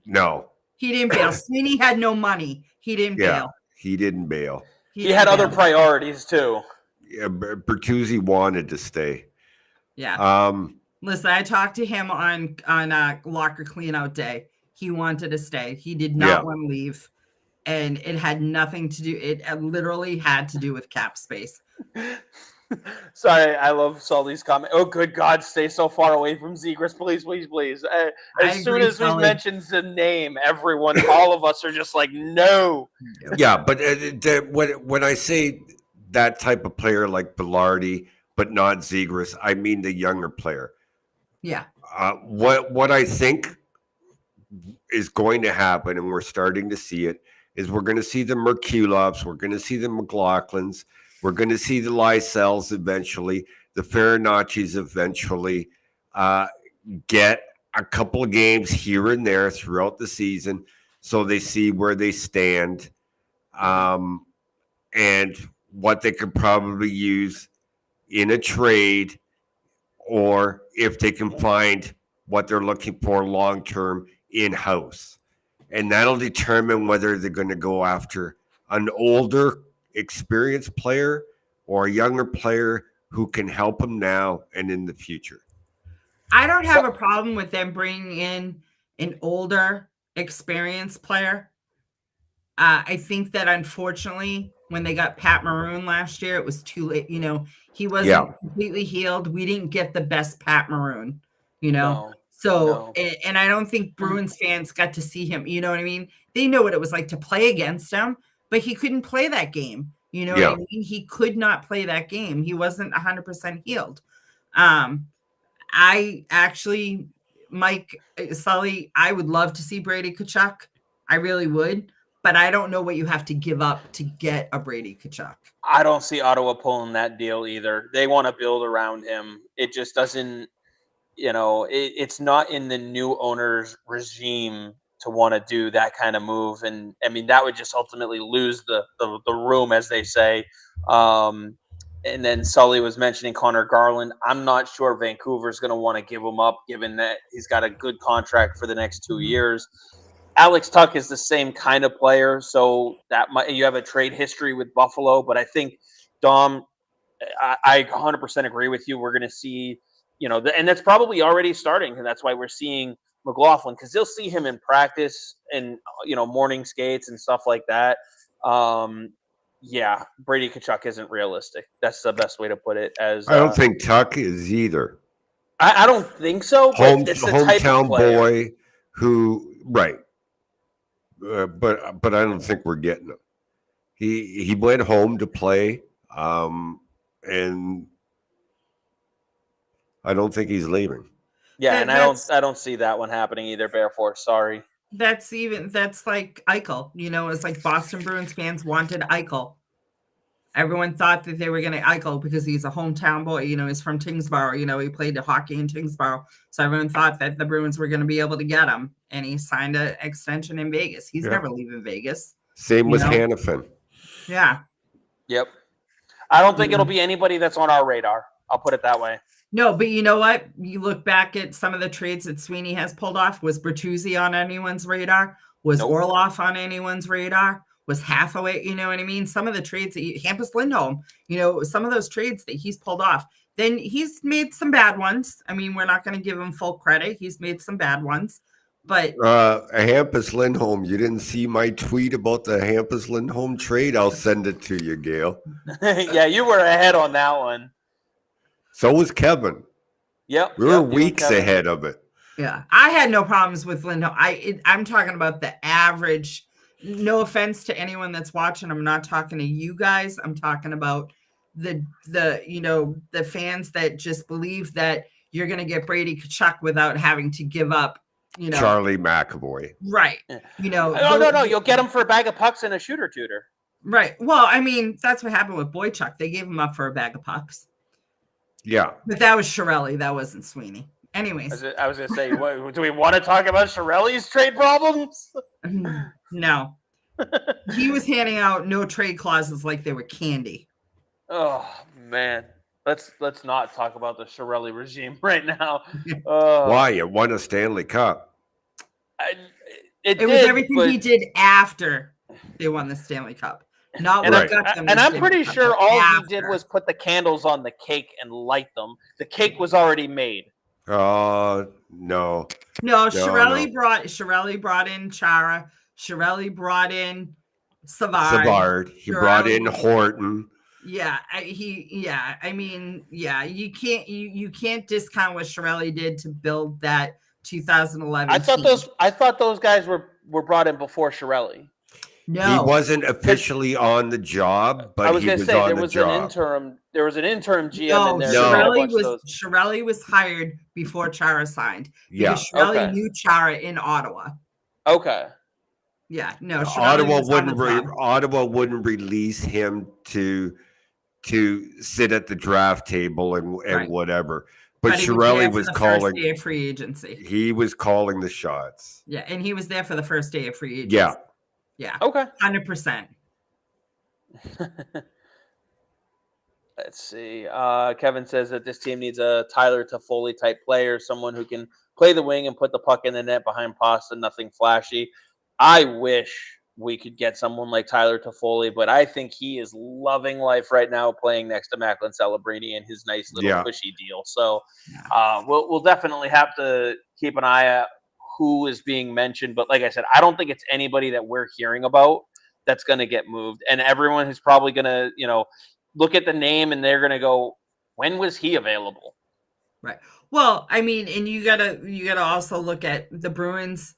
No, he didn't bail. Sweeney had no money. He didn't bail. He didn't bail. He had other priorities too. Yeah, Bertuzzi wanted to stay. Yeah. Listen, I talked to him on locker cleanout day. He wanted to stay. He did not want to leave. And it had nothing to do. It literally had to do with cap space. Sorry, I love Sully's comment. Oh, good God, stay so far away from Zegras, please. As soon as we mention the name, all of us are just like, no. Yeah, but when I say that type of player like Velarde, but not Zegras, I mean the younger player. Yeah. What I think is going to happen, and we're starting to see it, is we're going to see the Merkulovs, we're going to see the McLaughlins, we're going to see the Lysells eventually, the Farinaccis eventually get a couple of games here and there throughout the season, so they see where they stand and what they could probably use in a trade, or if they can find what they're looking for long-term in-house. And that'll determine whether they're going to go after an older, experienced player or a younger player who can help them now and in the future. I don't have a problem with them bringing in an older, experienced player. I think that unfortunately, when they got Pat Maroon last year, it was too late. He wasn't completely healed. We didn't get the best Pat Maroon, No. So, and I don't think Bruins fans got to see him. You know what I mean? They know what it was like to play against him, but he couldn't play that game. You know what I mean? He could not play that game. He wasn't 100% healed. I actually, Mike, Sully, I would love to see Brady Tkachuk. I really would. but I don't know what you have to give up to get a Brady Tkachuk. I don't see Ottawa pulling that deal either. They want to build around him. It just doesn't, it's not in the new owner's regime to want to do that kind of move. And I mean, that would just ultimately lose the room, as they say. And then Sully was mentioning Connor Garland. I'm not sure Vancouver's going to want to give him up, given that he's got a good contract for the next 2 years. Alex Tuck is the same kind of player, so you have a trade history with Buffalo. But I think, Dom, I 100% agree with you. We're going to see, and that's probably already starting, and that's why we're seeing McLaughlin, because they'll see him in practice and morning skates and stuff like that. Yeah, Brady Tkachuk isn't realistic. That's the best way to put it. As I don't think Tuck is either. I don't think so. But it's the type of Hometown player. boy who, right? But I don't think we're getting him. He went home to play, and I don't think he's leaving. Yeah, and I don't see that one happening either. Bear Force, sorry. That's like Eichel. It's like Boston Bruins fans wanted Eichel. Everyone thought that they were going to Eichel because he's a hometown boy. He's from Tingsboro. He played hockey in Tingsboro. So everyone thought that the Bruins were going to be able to get him. And he signed an extension in Vegas. He's never leaving Vegas. Same with Hanifin. Yeah. Yep. I don't think it'll be anybody that's on our radar. I'll put it that way. No, but you know what? You look back at some of the trades that Sweeney has pulled off. Was Bertuzzi on anyone's radar? Was Orlov on anyone's radar? Was Hathaway, you know what I mean? Some of the trades that Hampus Lindholm, some of those trades that he's pulled off. Then he's made some bad ones. I mean, we're not going to give him full credit. He's made some bad ones. But Hampus Lindholm, you didn't see my tweet about the Hampus Lindholm trade? I'll send it to you, Gayle. Yeah, you were ahead on that one. So was Kevin. Yep. We were weeks ahead of it. Yeah. I had no problems with Lindholm. I'm talking about the average. No offense to anyone that's watching. I'm not talking to you guys. I'm talking about the fans that just believe that you're going to get Brady Tkachuk without having to give up, Charlie McAvoy. Right. No. You'll get him for a bag of pucks and a shooter tutor. Right. Well, I mean, that's what happened with Boychuk. They gave him up for a bag of pucks. Yeah. But that was Chiarelli. That wasn't Sweeney. Anyways. I was going to say, do we want to talk about Chiarelli's trade problems? No. He was handing out no trade clauses like they were candy. Oh, man. Let's not talk about the Chiarelli regime right now. Why? It won a Stanley Cup. It was everything he did after they won the Stanley Cup. Not what got them. And I'm pretty sure all he did was put the candles on the cake and light them. The cake was already made. No. No, Chiarelli brought in Chara. Chiarelli brought in Savard. He brought in Horton. Yeah, you can't discount what Chiarelli did to build that 2011. I thought those guys were brought in before Chiarelli. No, he wasn't officially on the job, but he was on the job. There was an interim GM in there. No, Chiarelli was hired before Chara signed. Yeah, Chiarelli knew Chara in Ottawa. Okay. Yeah, no. Ottawa wouldn't release him to sit at the draft table and whatever. But Chiarelli was calling first day of free agency. He was calling the shots. Yeah, and he was there for the first day of free agency. Yeah. Yeah. Okay. 100%. Let's see. Kevin says that this team needs a Tyler Toffoli type player, someone who can play the wing and put the puck in the net behind Pasta, nothing flashy. I wish we could get someone like Tyler Toffoli, but I think he is loving life right now playing next to Macklin Celebrini and his nice little cushy deal. So we'll definitely have to keep an eye out who is being mentioned. But like I said, I don't think it's anybody that we're hearing about that's going to get moved. And everyone is probably going to, look at the name and they're going to go, when was he available? Right. Well, I mean, and you gotta also look at the Bruins.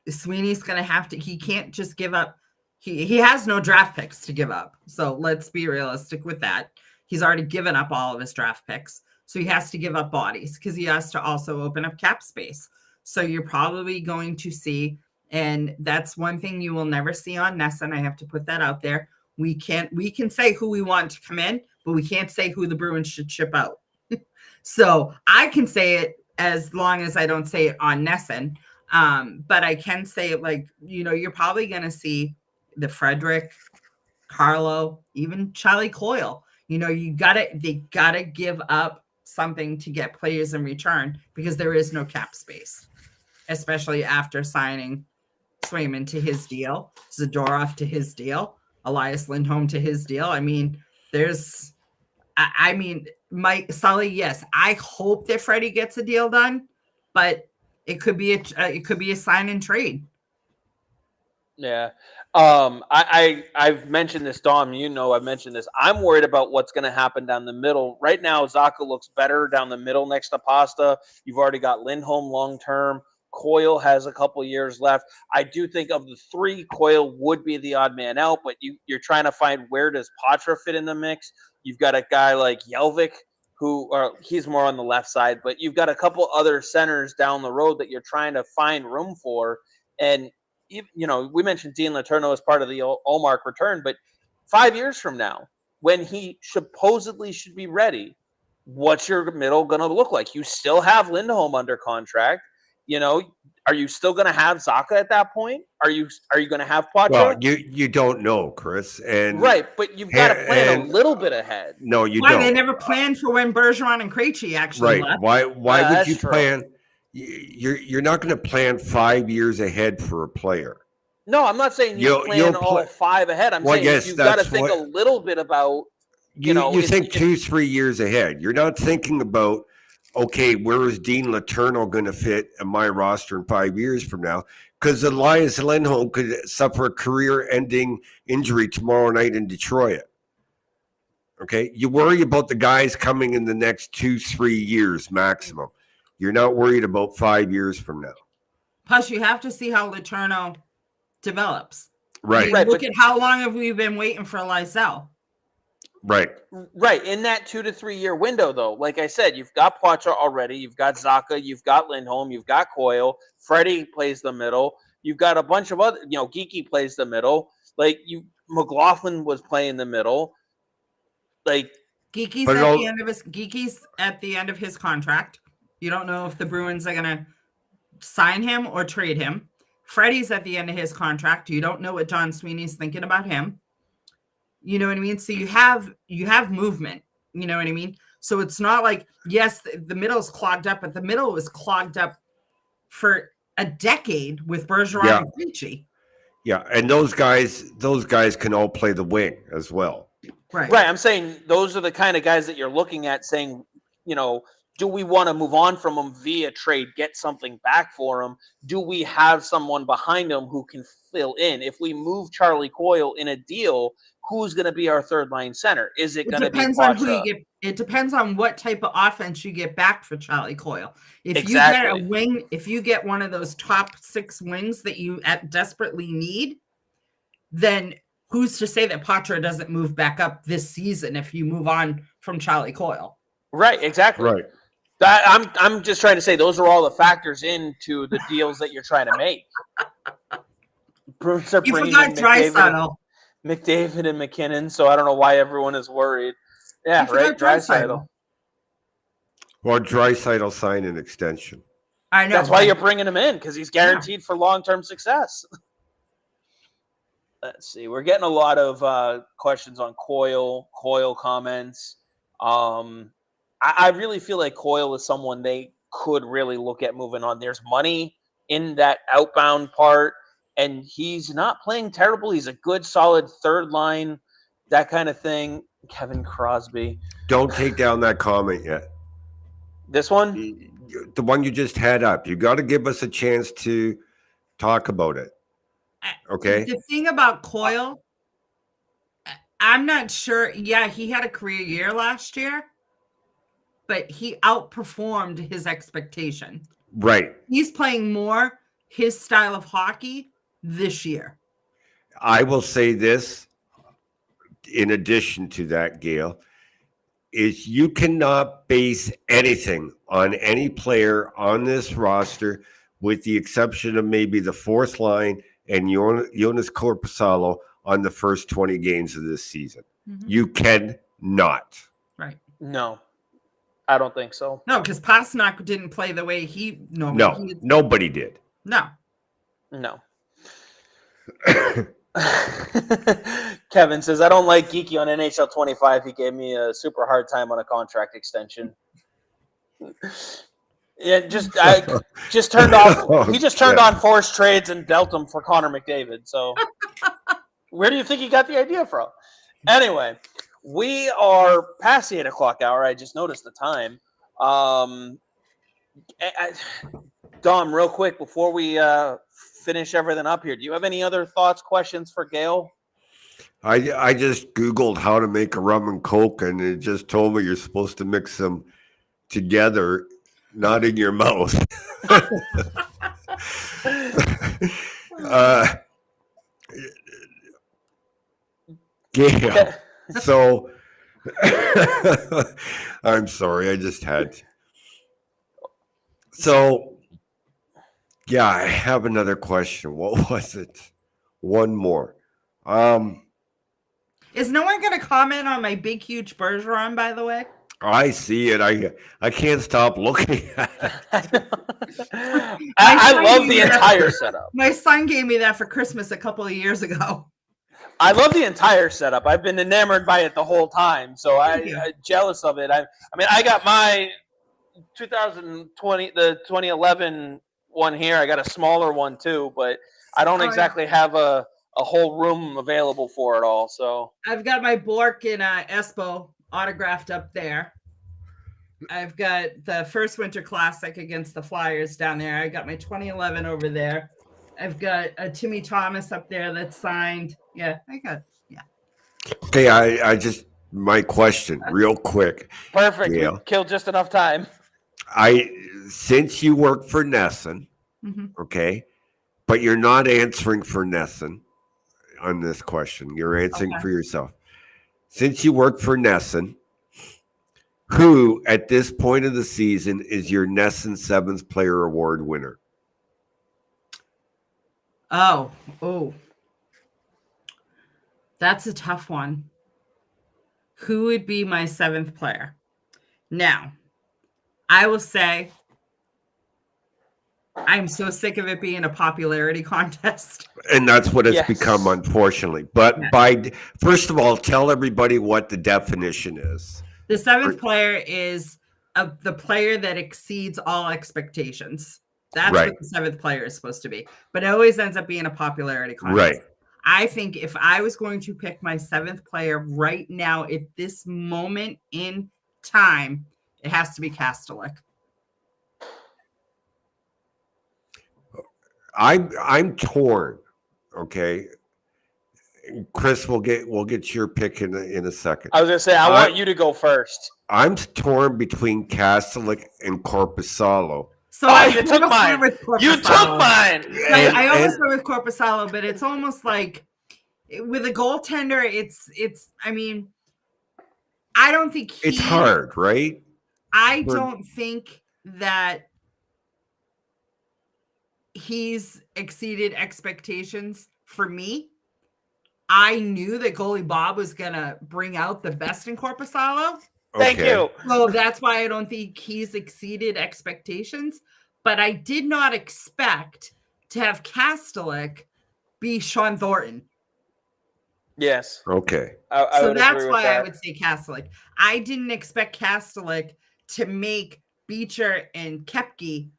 Sweeney's going to have to, he can't just give up. He has no draft picks to give up. So let's be realistic with that. He's already given up all of his draft picks. So he has to give up bodies because he has to also open up cap space. So you're probably going to see And that's one thing you will never see on NESN. I have to put that out there. We can say who we want to come in, but we can't say who the Bruins should ship out. So I can say it as long as I don't say it on NESN. But I can say it, like, you're probably going to see the Frederick, Carlo, even Charlie Coyle. They gotta give up something to get players in return, because there is no cap space, especially after signing Swayman to his deal, Zadorov to his deal, Elias Lindholm to his deal. I mean, Mike Sully, yes, I hope that Freddie gets a deal done, but it could be a sign and trade. Yeah. I've mentioned this, Dom, I've mentioned this. I'm worried about what's going to happen down the middle. Right now, Sacco looks better down the middle next to Pasta. You've already got Lindholm long-term. Coyle has a couple years left. I do think of the three, Coyle would be the odd man out, but you're trying to find, where does Patra fit in the mix? You've got a guy like Jelvik, he's more on the left side, but you've got a couple other centers down the road that you're trying to find room for. And we mentioned Dean Letourneau as part of the Ullmark return, but 5 years from now, when he supposedly should be ready, what's your middle going to look like? You still have Lindholm under contract. Are you still going to have Zacha at that point? Are you going to have Poitras? Well, you don't know, Chris, and right, but you've got to plan a little bit ahead. No, you Why don't. They never planned for when Bergeron and Krejci actually left. Why would you true. plan? You're not going to plan 5 years ahead for a player. No, I'm not saying you plan all 5 ahead. I'm saying you've got to think a little bit about. You think 2-3 years ahead. You're not thinking about, okay, where is Dean Letourneau going to fit in my roster in 5 years from now? Because Elias Lindholm could suffer a career-ending injury tomorrow night in Detroit. Okay? You worry about the guys coming in the next 2-3 years maximum. You're not worried about 5 years from now. Plus, you have to see how Letourneau develops. Right. Look at how long have we been waiting for Lysell. Right. In that 2 to 3 year window, though, like I said, you've got Poitras already, you've got Zacha, you've got Lindholm, you've got Coyle, Freddie plays the middle, you've got a bunch of other, Geeky plays the middle, McLaughlin was playing the middle, Geeky's at the end of his contract. You don't know if the Bruins are gonna sign him or trade him. Freddie's at the end of his contract. You don't know what John Sweeney's thinking about him. You know what I mean? So you have movement. You know what I mean? So it's not like, yes, the middle's clogged up, but the middle was clogged up for a decade with Bergeron and Krejci. Yeah, and those guys can all play the wing as well. Right. I'm saying those are the kind of guys that you're looking at saying, do we want to move on from them via trade, get something back for them? Do we have someone behind them who can fill in? If we move Charlie Coyle in a deal, who's going to be our third line center? Is it going to be Poitras? It depends on what type of offense you get back for Charlie Coyle. If you get a wing, if you get one of those top 6 wings that you desperately need, then who's to say that Poitras doesn't move back up this season if you move on from Charlie Coyle? Right, exactly. Right. I'm just trying to say those are all the factors into the deals that you're trying to make. Bruins are bringing in McDavid and McKinnon, so I don't know why everyone is worried. Yeah, right, Draisaitl. Well, Draisaitl signed an extension. I know. That's why you're bringing him in, because he's guaranteed for long-term success. Let's see. We're getting a lot of questions on Coyle comments. I really feel like Coyle is someone they could really look at moving on. There's money in that outbound part, and he's not playing terrible. He's a good, solid third line, that kind of thing. Kevin Crosby. Don't take down that comment yet. This one? The one you just had up. You got to give us a chance to talk about it. Okay? The thing about Coyle, I'm not sure. Yeah, he had a career year last year, but he outperformed his expectation. Right. He's playing more his style of hockey this year. I will say this, in addition to that, Gayle, is you cannot base anything on any player on this roster with the exception of maybe the fourth line and Jonas Korpisalo on the first 20 games of this season. Mhm. You cannot. Right. No, I don't think so. No, because Pasternak didn't play the way he normally. No, nobody did. No. No. Kevin says, I don't like Geeky on NHL 25. He gave me a super hard time on a contract extension. Yeah, just turned off. He just turned on forced trades and dealt them for Connor McDavid. So where do you think he got the idea from? Anyway, we are past the 8 o'clock hour. I just noticed the time. Dom, real quick, before we finish everything up here, do you have any other thoughts, questions for Gayle? I just Googled how to make a rum and coke, and it just told me you're supposed to mix them together, not in your mouth. Gayle. So I'm sorry, I just had to. So yeah, I have another question. What was it? One more. Is no one going to comment on my big, huge Bergeron, by the way? I see it. I can't stop looking at it. I love the entire setup. My son gave me that for Christmas a couple of years ago. I love the entire setup. I've been enamored by it the whole time, so I'm jealous of it. I mean, I got my 2020, the 2011 one here. I got a smaller one too, but I don't exactly have a whole room available for it all. So I've got my Bork and Espo autographed up there. I've got the first Winter Classic against the Flyers down there. I got my 2011 over there. I've got a Timmy Thomas up there that's signed. Yeah, Okay, I just my question real quick. Perfect. We killed just enough time. Since you work for NESN, okay, but you're not answering for NESN on this question. You're answering for yourself. Since you work for NESN, who at this point of the season is your NESN 7th Player Award winner? Oh, that's a tough one. Who would be my 7th player? Now, I will say I'm so sick of it being a popularity contest. And that's what it's become, unfortunately. But first of all, tell everybody what the definition is. The 7th player is the player that exceeds all expectations. That's what the 7th player is supposed to be. But it always ends up being a popularity contest. Right. I think if I was going to pick my 7th player right now at this moment in time, it has to be Kastelik. I'm torn. Okay. Chris, we'll get your pick in a second. I was gonna say I want you to go first. I'm torn between Kastelik and Korpisalo. So you took mine. You took mine. I almost went with Korpisalo, but it's almost like with a goaltender, it's. I mean, I don't think it's hard, right? I don't think that he's exceeded expectations for me. I knew that goalie Bob was going to bring out the best in Korpisalo. Thank you. So that's why I don't think he's exceeded expectations. But I did not expect to have Kastelik be Sean Thornton. Yes. Okay. So that's why I would say Kastelik. I didn't expect Kastelik to make Beecher and Koepke,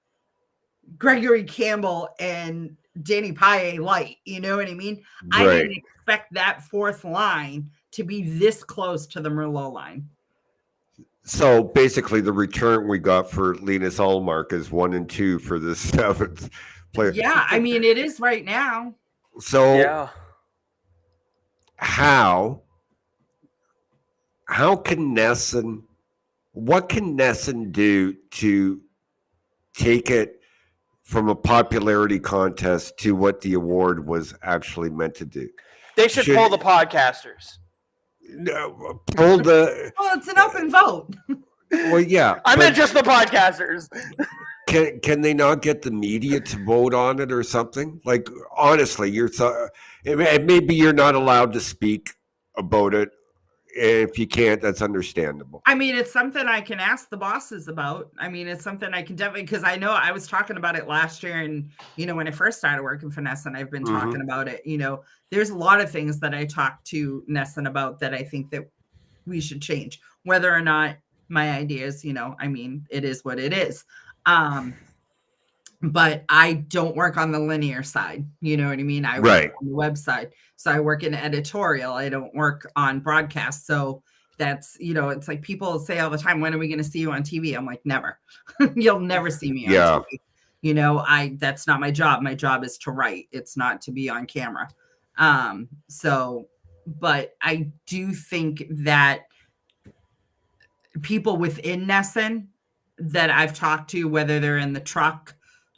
Gregory Campbell and Danny Paille light. You know what I mean? I didn't expect that 4th line to be this close to the Merlot line. So basically, the return we got for Linus Ullmark is 1 and 2 for the 7th player. Yeah, I mean it is right now. So how can NESN? What can NESN do to take it from a popularity contest to what the award was actually meant to do? They should pull the podcasters. No, pull the. Well, it's an open vote. Well, yeah. I meant just the podcasters. Can they not get the media to vote on it or something? Like, honestly, maybe you're not allowed to speak about it. If you can't, that's understandable. I mean, it's something I can ask the bosses about. I mean, it's something I can definitely, because I know I was talking about it last year, and when I first started working for NESN, I've been talking about it. There's a lot of things that I talked to NESN about that I think that we should change. Whether or not my ideas, I mean, it is what it is. But I don't work on the linear side. You know what I mean? I work on the website. So I work in editorial. I don't work on broadcast. So that's, it's like people say all the time, when are we going to see you on TV? I'm like, never. You'll never see me on TV. That's not my job. My job is to write. It's not to be on camera. But I do think that people within NESN that I've talked to, whether they're in the truck,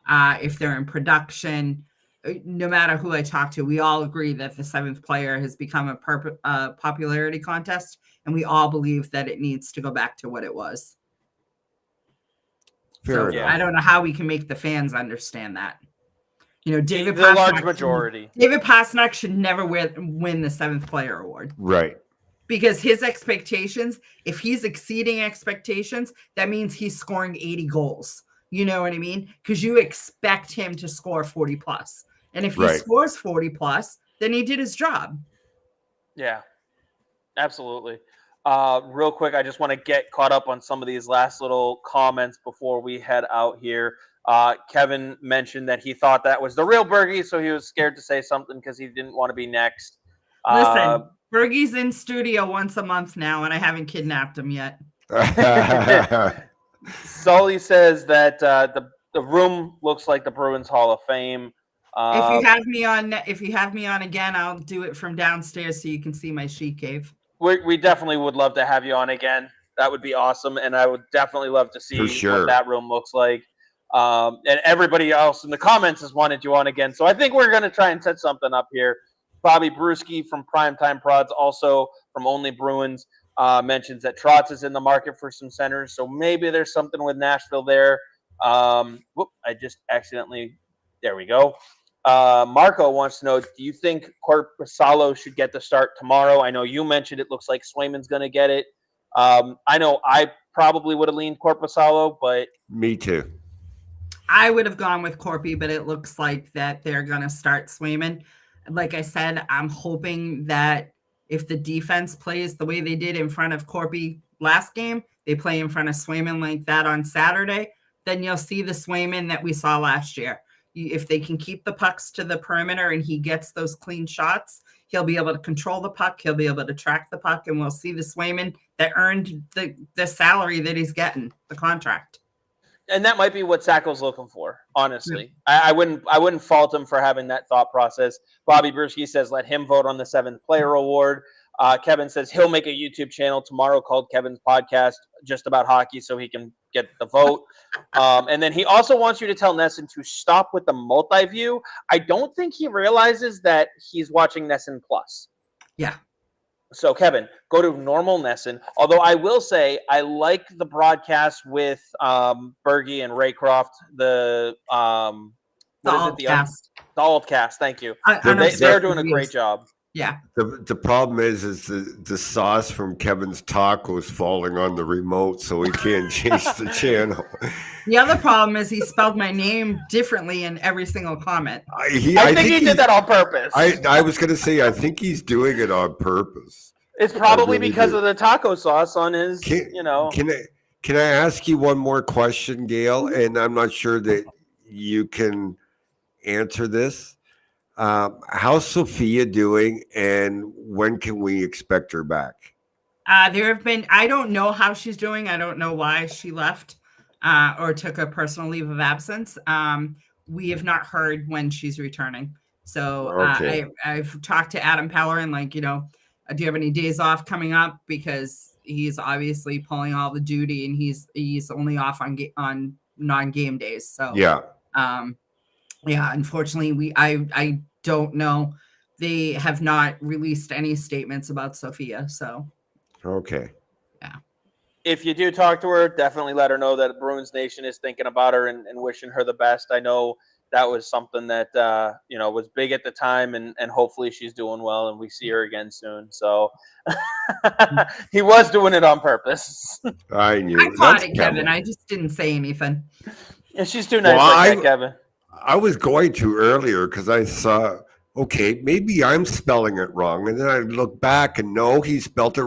if they're in production, no matter who I talk to, we all agree that the seventh player has become a popularity contest, and we all believe that it needs to go back to what it was. Fair enough. I don't know how we can make the fans understand that. David the Pastrnak, large majority. David Pastrnak should never win the seventh player award. Right. Because his expectations, if he's exceeding expectations, that means he's scoring 80 goals. You know what I mean? Because you expect him to score 40 plus. And if he scores 40 plus, then he did his job. Yeah, absolutely. Real quick, I just want to get caught up on some of these last little comments before we head out here. Kevin mentioned that he thought that was the real Bergie, so he was scared to say something because he didn't want to be next. Listen, Bergie's in studio once a month now, and I haven't kidnapped him yet. Sully says that the room looks like the Bruins Hall of Fame. If you have me on again, I'll do it from downstairs so you can see my she cave. We definitely would love to have you on again. That would be awesome, and I would definitely love to see what that room looks like. And everybody else in the comments has wanted you on again, so I think we're going to try and set something up here. Bobby Brewski from Primetime Prods, also from Only Bruins, mentions that Trotz is in the market for some centers, so maybe there's something with Nashville there. I just accidentally – there we go. Marco wants to know, do you think Korpisalo should get the start tomorrow? I know you mentioned it looks like Swayman's going to get it. I know I probably would have leaned Korpisalo, but – Me too. I would have gone with Corpy, but it looks like that they're going to start Swayman. Like I said, I'm hoping that if the defense plays the way they did in front of Corpy last game, they play in front of Swayman like that on Saturday, then you'll see the Swayman that we saw last year. If they can keep the pucks to the perimeter and he gets those clean shots, he'll be able to control the puck. He'll be able to track the puck, and we'll see the Swayman that earned the salary that he's getting, the contract. And that might be what Sacco's looking for, honestly. Yeah. I wouldn't fault him for having that thought process. Bobby Brewski says, let him vote on the seventh player award. Kevin says he'll make a YouTube channel tomorrow called Kevin's Podcast, just about hockey, so he can get the vote. And then he also wants you to tell NESN to stop with the multi-view. I don't think he realizes that he's watching NESN Plus. Yeah. So, Kevin, go to normal NESN. Although I will say I like the broadcast with Bergie and Raycroft. The Altcast. Thank you. They're doing a great job. Yeah. The problem is the sauce from Kevin's tacos falling on the remote, so he can't change the channel. The other problem is he spelled my name differently in every single comment. I think he did that on purpose. I was going to say, I think he's doing it on purpose. It's probably because of the taco sauce on his, Can I ask you one more question, Gayle? And I'm not sure that you can answer this. How's Sophia doing, and when can we expect her back? I don't know how she's doing. I don't know why she left or took a personal leave of absence. We have not heard when she's returning. So I've talked to Adam Pellerin, do you have any days off coming up? Because he's obviously pulling all the duty, and he's only off on non-game days. So unfortunately, I don't know. They have not released any statements about Sophia. So okay, yeah. if you do talk to her, definitely let her know that Bruins Nation is thinking about her and wishing her the best. I know that was something that was big at the time, and hopefully she's doing well and we see her again soon. So he was doing it on purpose. I knew. I caught That's it, Kevin. Kevin. I just didn't say anything. And she's too nice Well, like that, Kevin. I was going to earlier because I saw, okay, maybe I'm spelling it wrong. And then I look back and no, he spelled it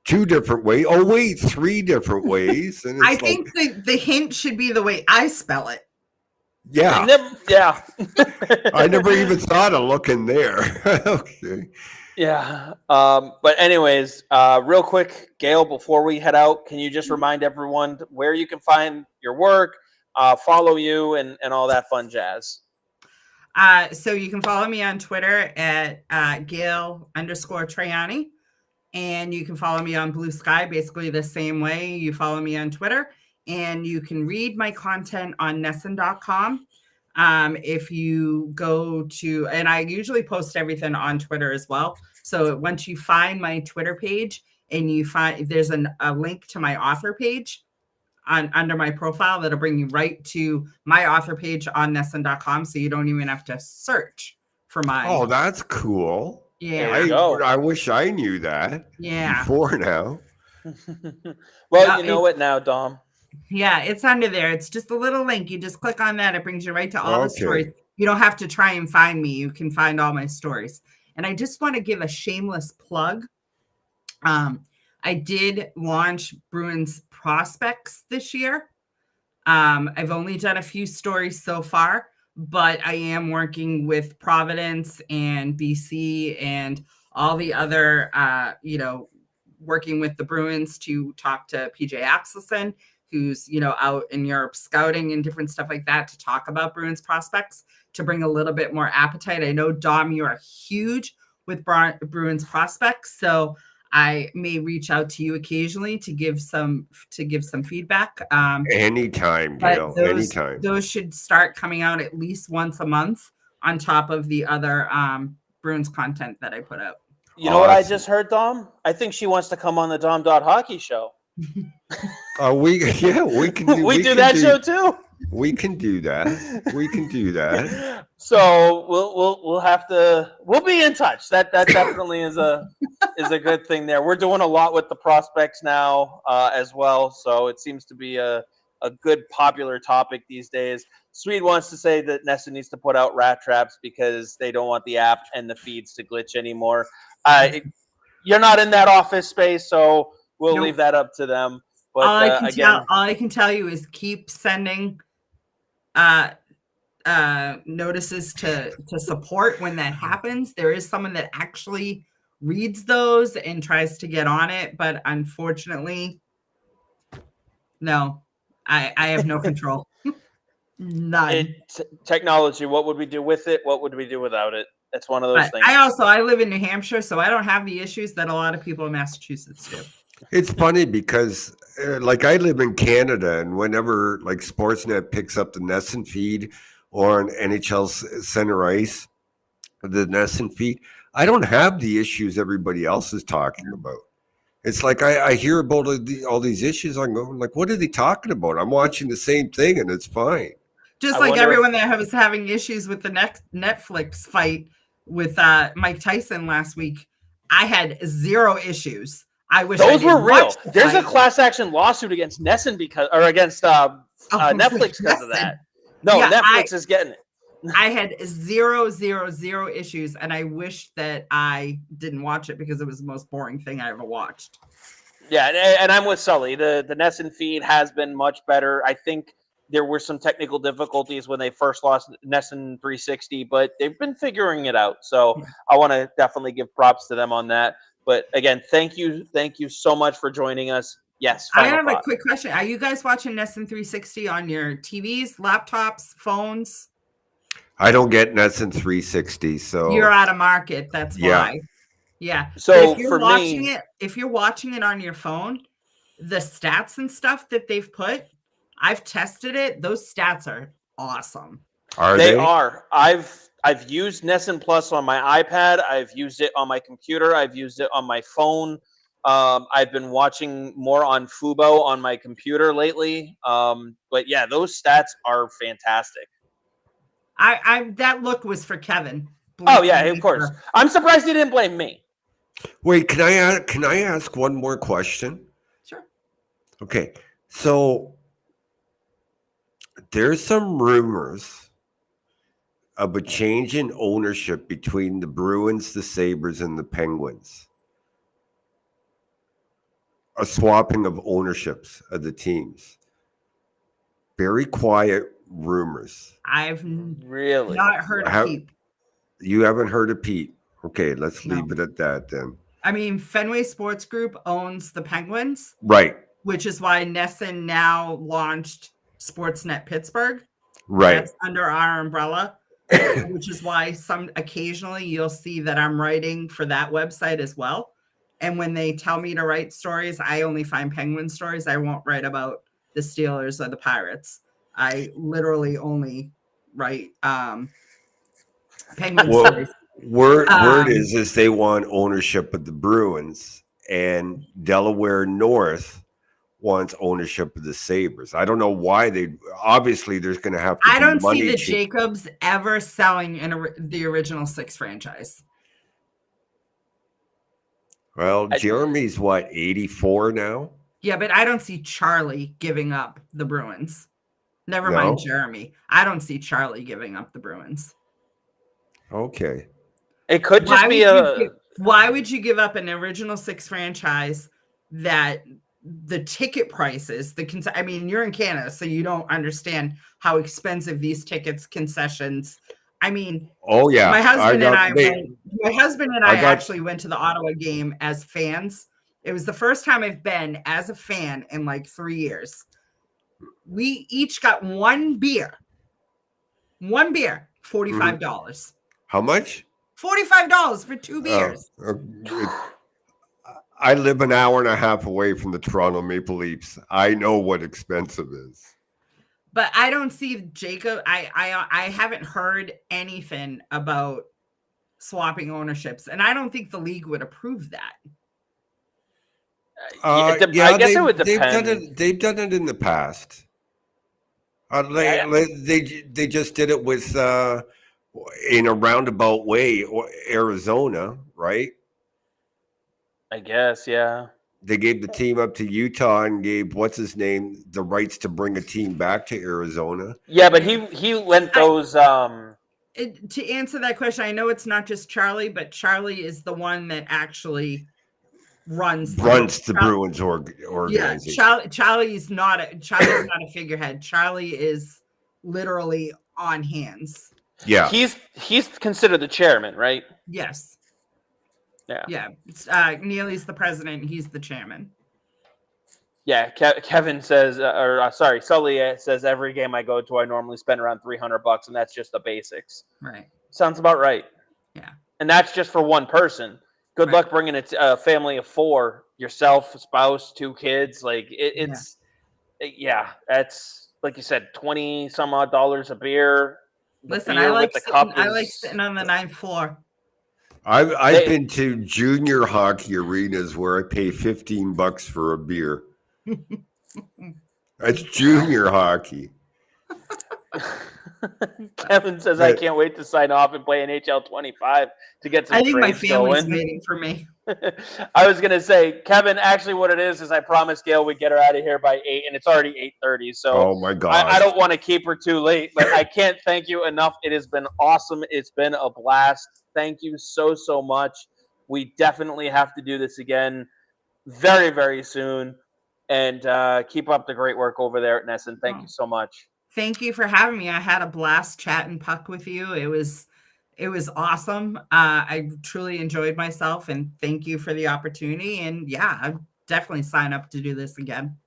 2 different ways. Oh, wait, 3 different ways. And I it's like, think the hint should be the way I spell it. yeah, Yeah. I never even thought of looking there. Okay. Yeah. But anyways, real quick, Gayle, before we head out, can you just remind everyone where you can find your work, follow you, and all that fun jazz? So you can follow me on Twitter at Gayle_Troiani. And you can follow me on Blue Sky, basically the same way you follow me on Twitter. And you can read my content on NESN.com. If you go to, and I usually post everything on Twitter as well. So once you find my Twitter page and you find there's a link to my author page under my profile, that'll bring you right to my author page on NESN.com. So you don't even have to search for my. Oh, that's cool. Yeah. There you go. I wish I knew that before now. Well, you know it now, Dom. Yeah, it's under there. It's just a little link. You just click on that. It brings you right to all the stories. You don't have to try and find me. You can find all my stories. And I just want to give a shameless plug. I did launch Bruins Prospects this year. I've only done a few stories so far, but I am working with Providence and BC and all the other, working with the Bruins to talk to PJ Axelson, who's, out in Europe scouting and different stuff like that, to talk about Bruins prospects, to bring a little bit more appetite. I know, Dom, you are huge with Bruins prospects, so I may reach out to you occasionally to give some feedback. Anytime, Gayle. Anytime. Those should start coming out at least once a month on top of the other Bruins content that I put out. You know what I just heard, Dom? I think she wants to come on the Dom.Hockey show. We can do we do that show too. We can do that. We can do that. So we'll be in touch. That definitely is a good thing there. We're doing a lot with the prospects now as well. So it seems to be a good popular topic these days. Swede wants to say that NESN needs to put out rat traps because they don't want the app and the feeds to glitch anymore. You're not in that office space, so we'll leave that up to them. But all I can tell you is keep sending notices to support when that happens. There is someone that actually reads those and tries to get on it, but unfortunately, no, I have no control. None. Technology, what would we do with it? What would we do without it? It's one of those things. I live in New Hampshire, so I don't have the issues that a lot of people in Massachusetts do. It's funny because I live in Canada, and whenever Sportsnet picks up the NESN feed or on NHL Center Ice, the NESN feed, I don't have the issues everybody else is talking about. It's like I hear about all these issues. I'm going what are they talking about? I'm watching the same thing and it's fine. Just like everyone that was having issues with the Netflix fight with Mike Tyson last week, I had 0 issues. I wish those were real. There's a class action lawsuit against NESN against Netflix because of that. No, yeah, Netflix is getting it. I had 0 issues, and I wish that I didn't watch it because it was the most boring thing I ever watched. Yeah, and I'm with Sully. The NESN feed has been much better. I think there were some technical difficulties when they first lost NESN 360, but they've been figuring it out. So I want to definitely give props to them on that. But again, thank you so much for joining us. Yes, I have a quick question. Are you guys watching NESN 360 on your TVs, laptops, phones? I don't get NESN 360, so you're out of market. That's why. Yeah. So if you're watching it on your phone, the stats and stuff that they've put, I've tested it. Those stats are awesome. They are. I've used NESN Plus on my iPad. I've used it on my computer. I've used it on my phone. I've been watching more on Fubo on my computer lately. But yeah, those stats are fantastic. I that look was for Kevin. Oh yeah, of course. I'm surprised he didn't blame me. Wait, can I ask one more question? Sure. Okay, so there's some rumors of a change in ownership between the Bruins, the Sabres, and the Penguins. A swapping of ownerships of the teams. Very quiet rumors. I've Really not heard a peep. You haven't heard of Pete? Okay, let's leave it at that then. I mean, Fenway Sports Group owns the Penguins. Right. Which is why NESN now launched Sportsnet Pittsburgh. Right. That's under our umbrella, which is why occasionally you'll see that I'm writing for that website as well. And when they tell me to write stories, I only find Penguin stories. I won't write about the Steelers or the Pirates. I literally only write Penguin stories. Word is they want ownership of the Bruins, and Delaware North wants ownership of the Sabres. I don't know why obviously there's going to have to be money. I don't see the Jacobs ever selling the original 6 franchise. Well, Jeremy's 84 now? Yeah, but I don't see Charlie giving up the Bruins. Never mind Jeremy. I don't see Charlie giving up the Bruins. Okay. It could just why would you give up an original 6 franchise that the ticket prices, I mean, you're in Canada, so you don't understand how expensive these tickets, concessions. I mean, oh yeah, my husband and I actually went to the Ottawa game as fans. It was the first time I've been as a fan in like 3 years. We each got one beer, $45. How much? $45 for 2 beers. I live an hour and a half away from the Toronto Maple Leafs. I know what expensive is. But I don't see Jacob. I haven't heard anything about swapping ownerships, and I don't think the league would approve that. I guess it would depend. They've done it in the past. They just did it with in a roundabout way, Arizona, right? I guess, yeah. They gave the team up to Utah and gave what's his name the rights to bring a team back to Arizona. Yeah, but he lent those. To answer that question, I know it's not just Charlie, but Charlie is the one that actually runs the Bruins organization. Yeah, Charlie's not a figurehead. Charlie is literally on hands. Yeah, he's considered the chairman, right? Yes. Yeah. Neely's the president. He's the chairman. Yeah. Kevin says, Sully says every game I go to, I normally spend around $300, and that's just the basics. Right. Sounds about right. Yeah. And that's just for one person. Good luck bringing a family of 4, yourself, spouse, 2 kids. Like it's that's like you said, $20 some odd a beer. Listen, I like sitting on the 9th floor. I've been to junior hockey arenas where I pay $15 for a beer. That's junior hockey. Kevin says, I can't wait to sign off and play NHL 25 to get some. I think my family's going. waiting for me. I was gonna say, Kevin, actually what it is I promised Gayle we'd get her out of here by 8, and it's already 8:30. So oh my God, I don't want to keep her too late, but I can't thank you enough. It has been awesome. It's been a blast. Thank you so much. We definitely have to do this again very, very soon. And keep up the great work over there at NESN. Thank you so much. Thank you for having me. I had a blast chatting puck with you. It was awesome. I truly enjoyed myself, and thank you for the opportunity. And yeah, I'll definitely sign up to do this again.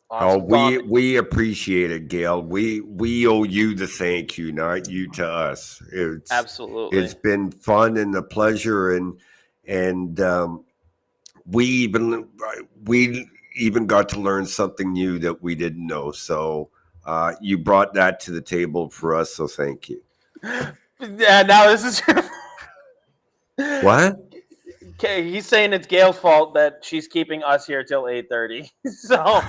Awesome. We appreciate it, Gayle. We owe you the thank you, not you to us. Absolutely. It's been fun and a pleasure, and we even got to learn something new that we didn't know. So you brought that to the table for us. So thank you. Yeah. Now this is what? Okay, he's saying it's Gayle's fault that she's keeping us here till 8:30. So,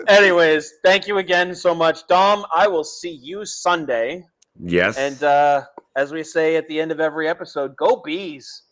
anyways, thank you again so much, Dom. I will see you Sunday. Yes. And as we say at the end of every episode, go Bees.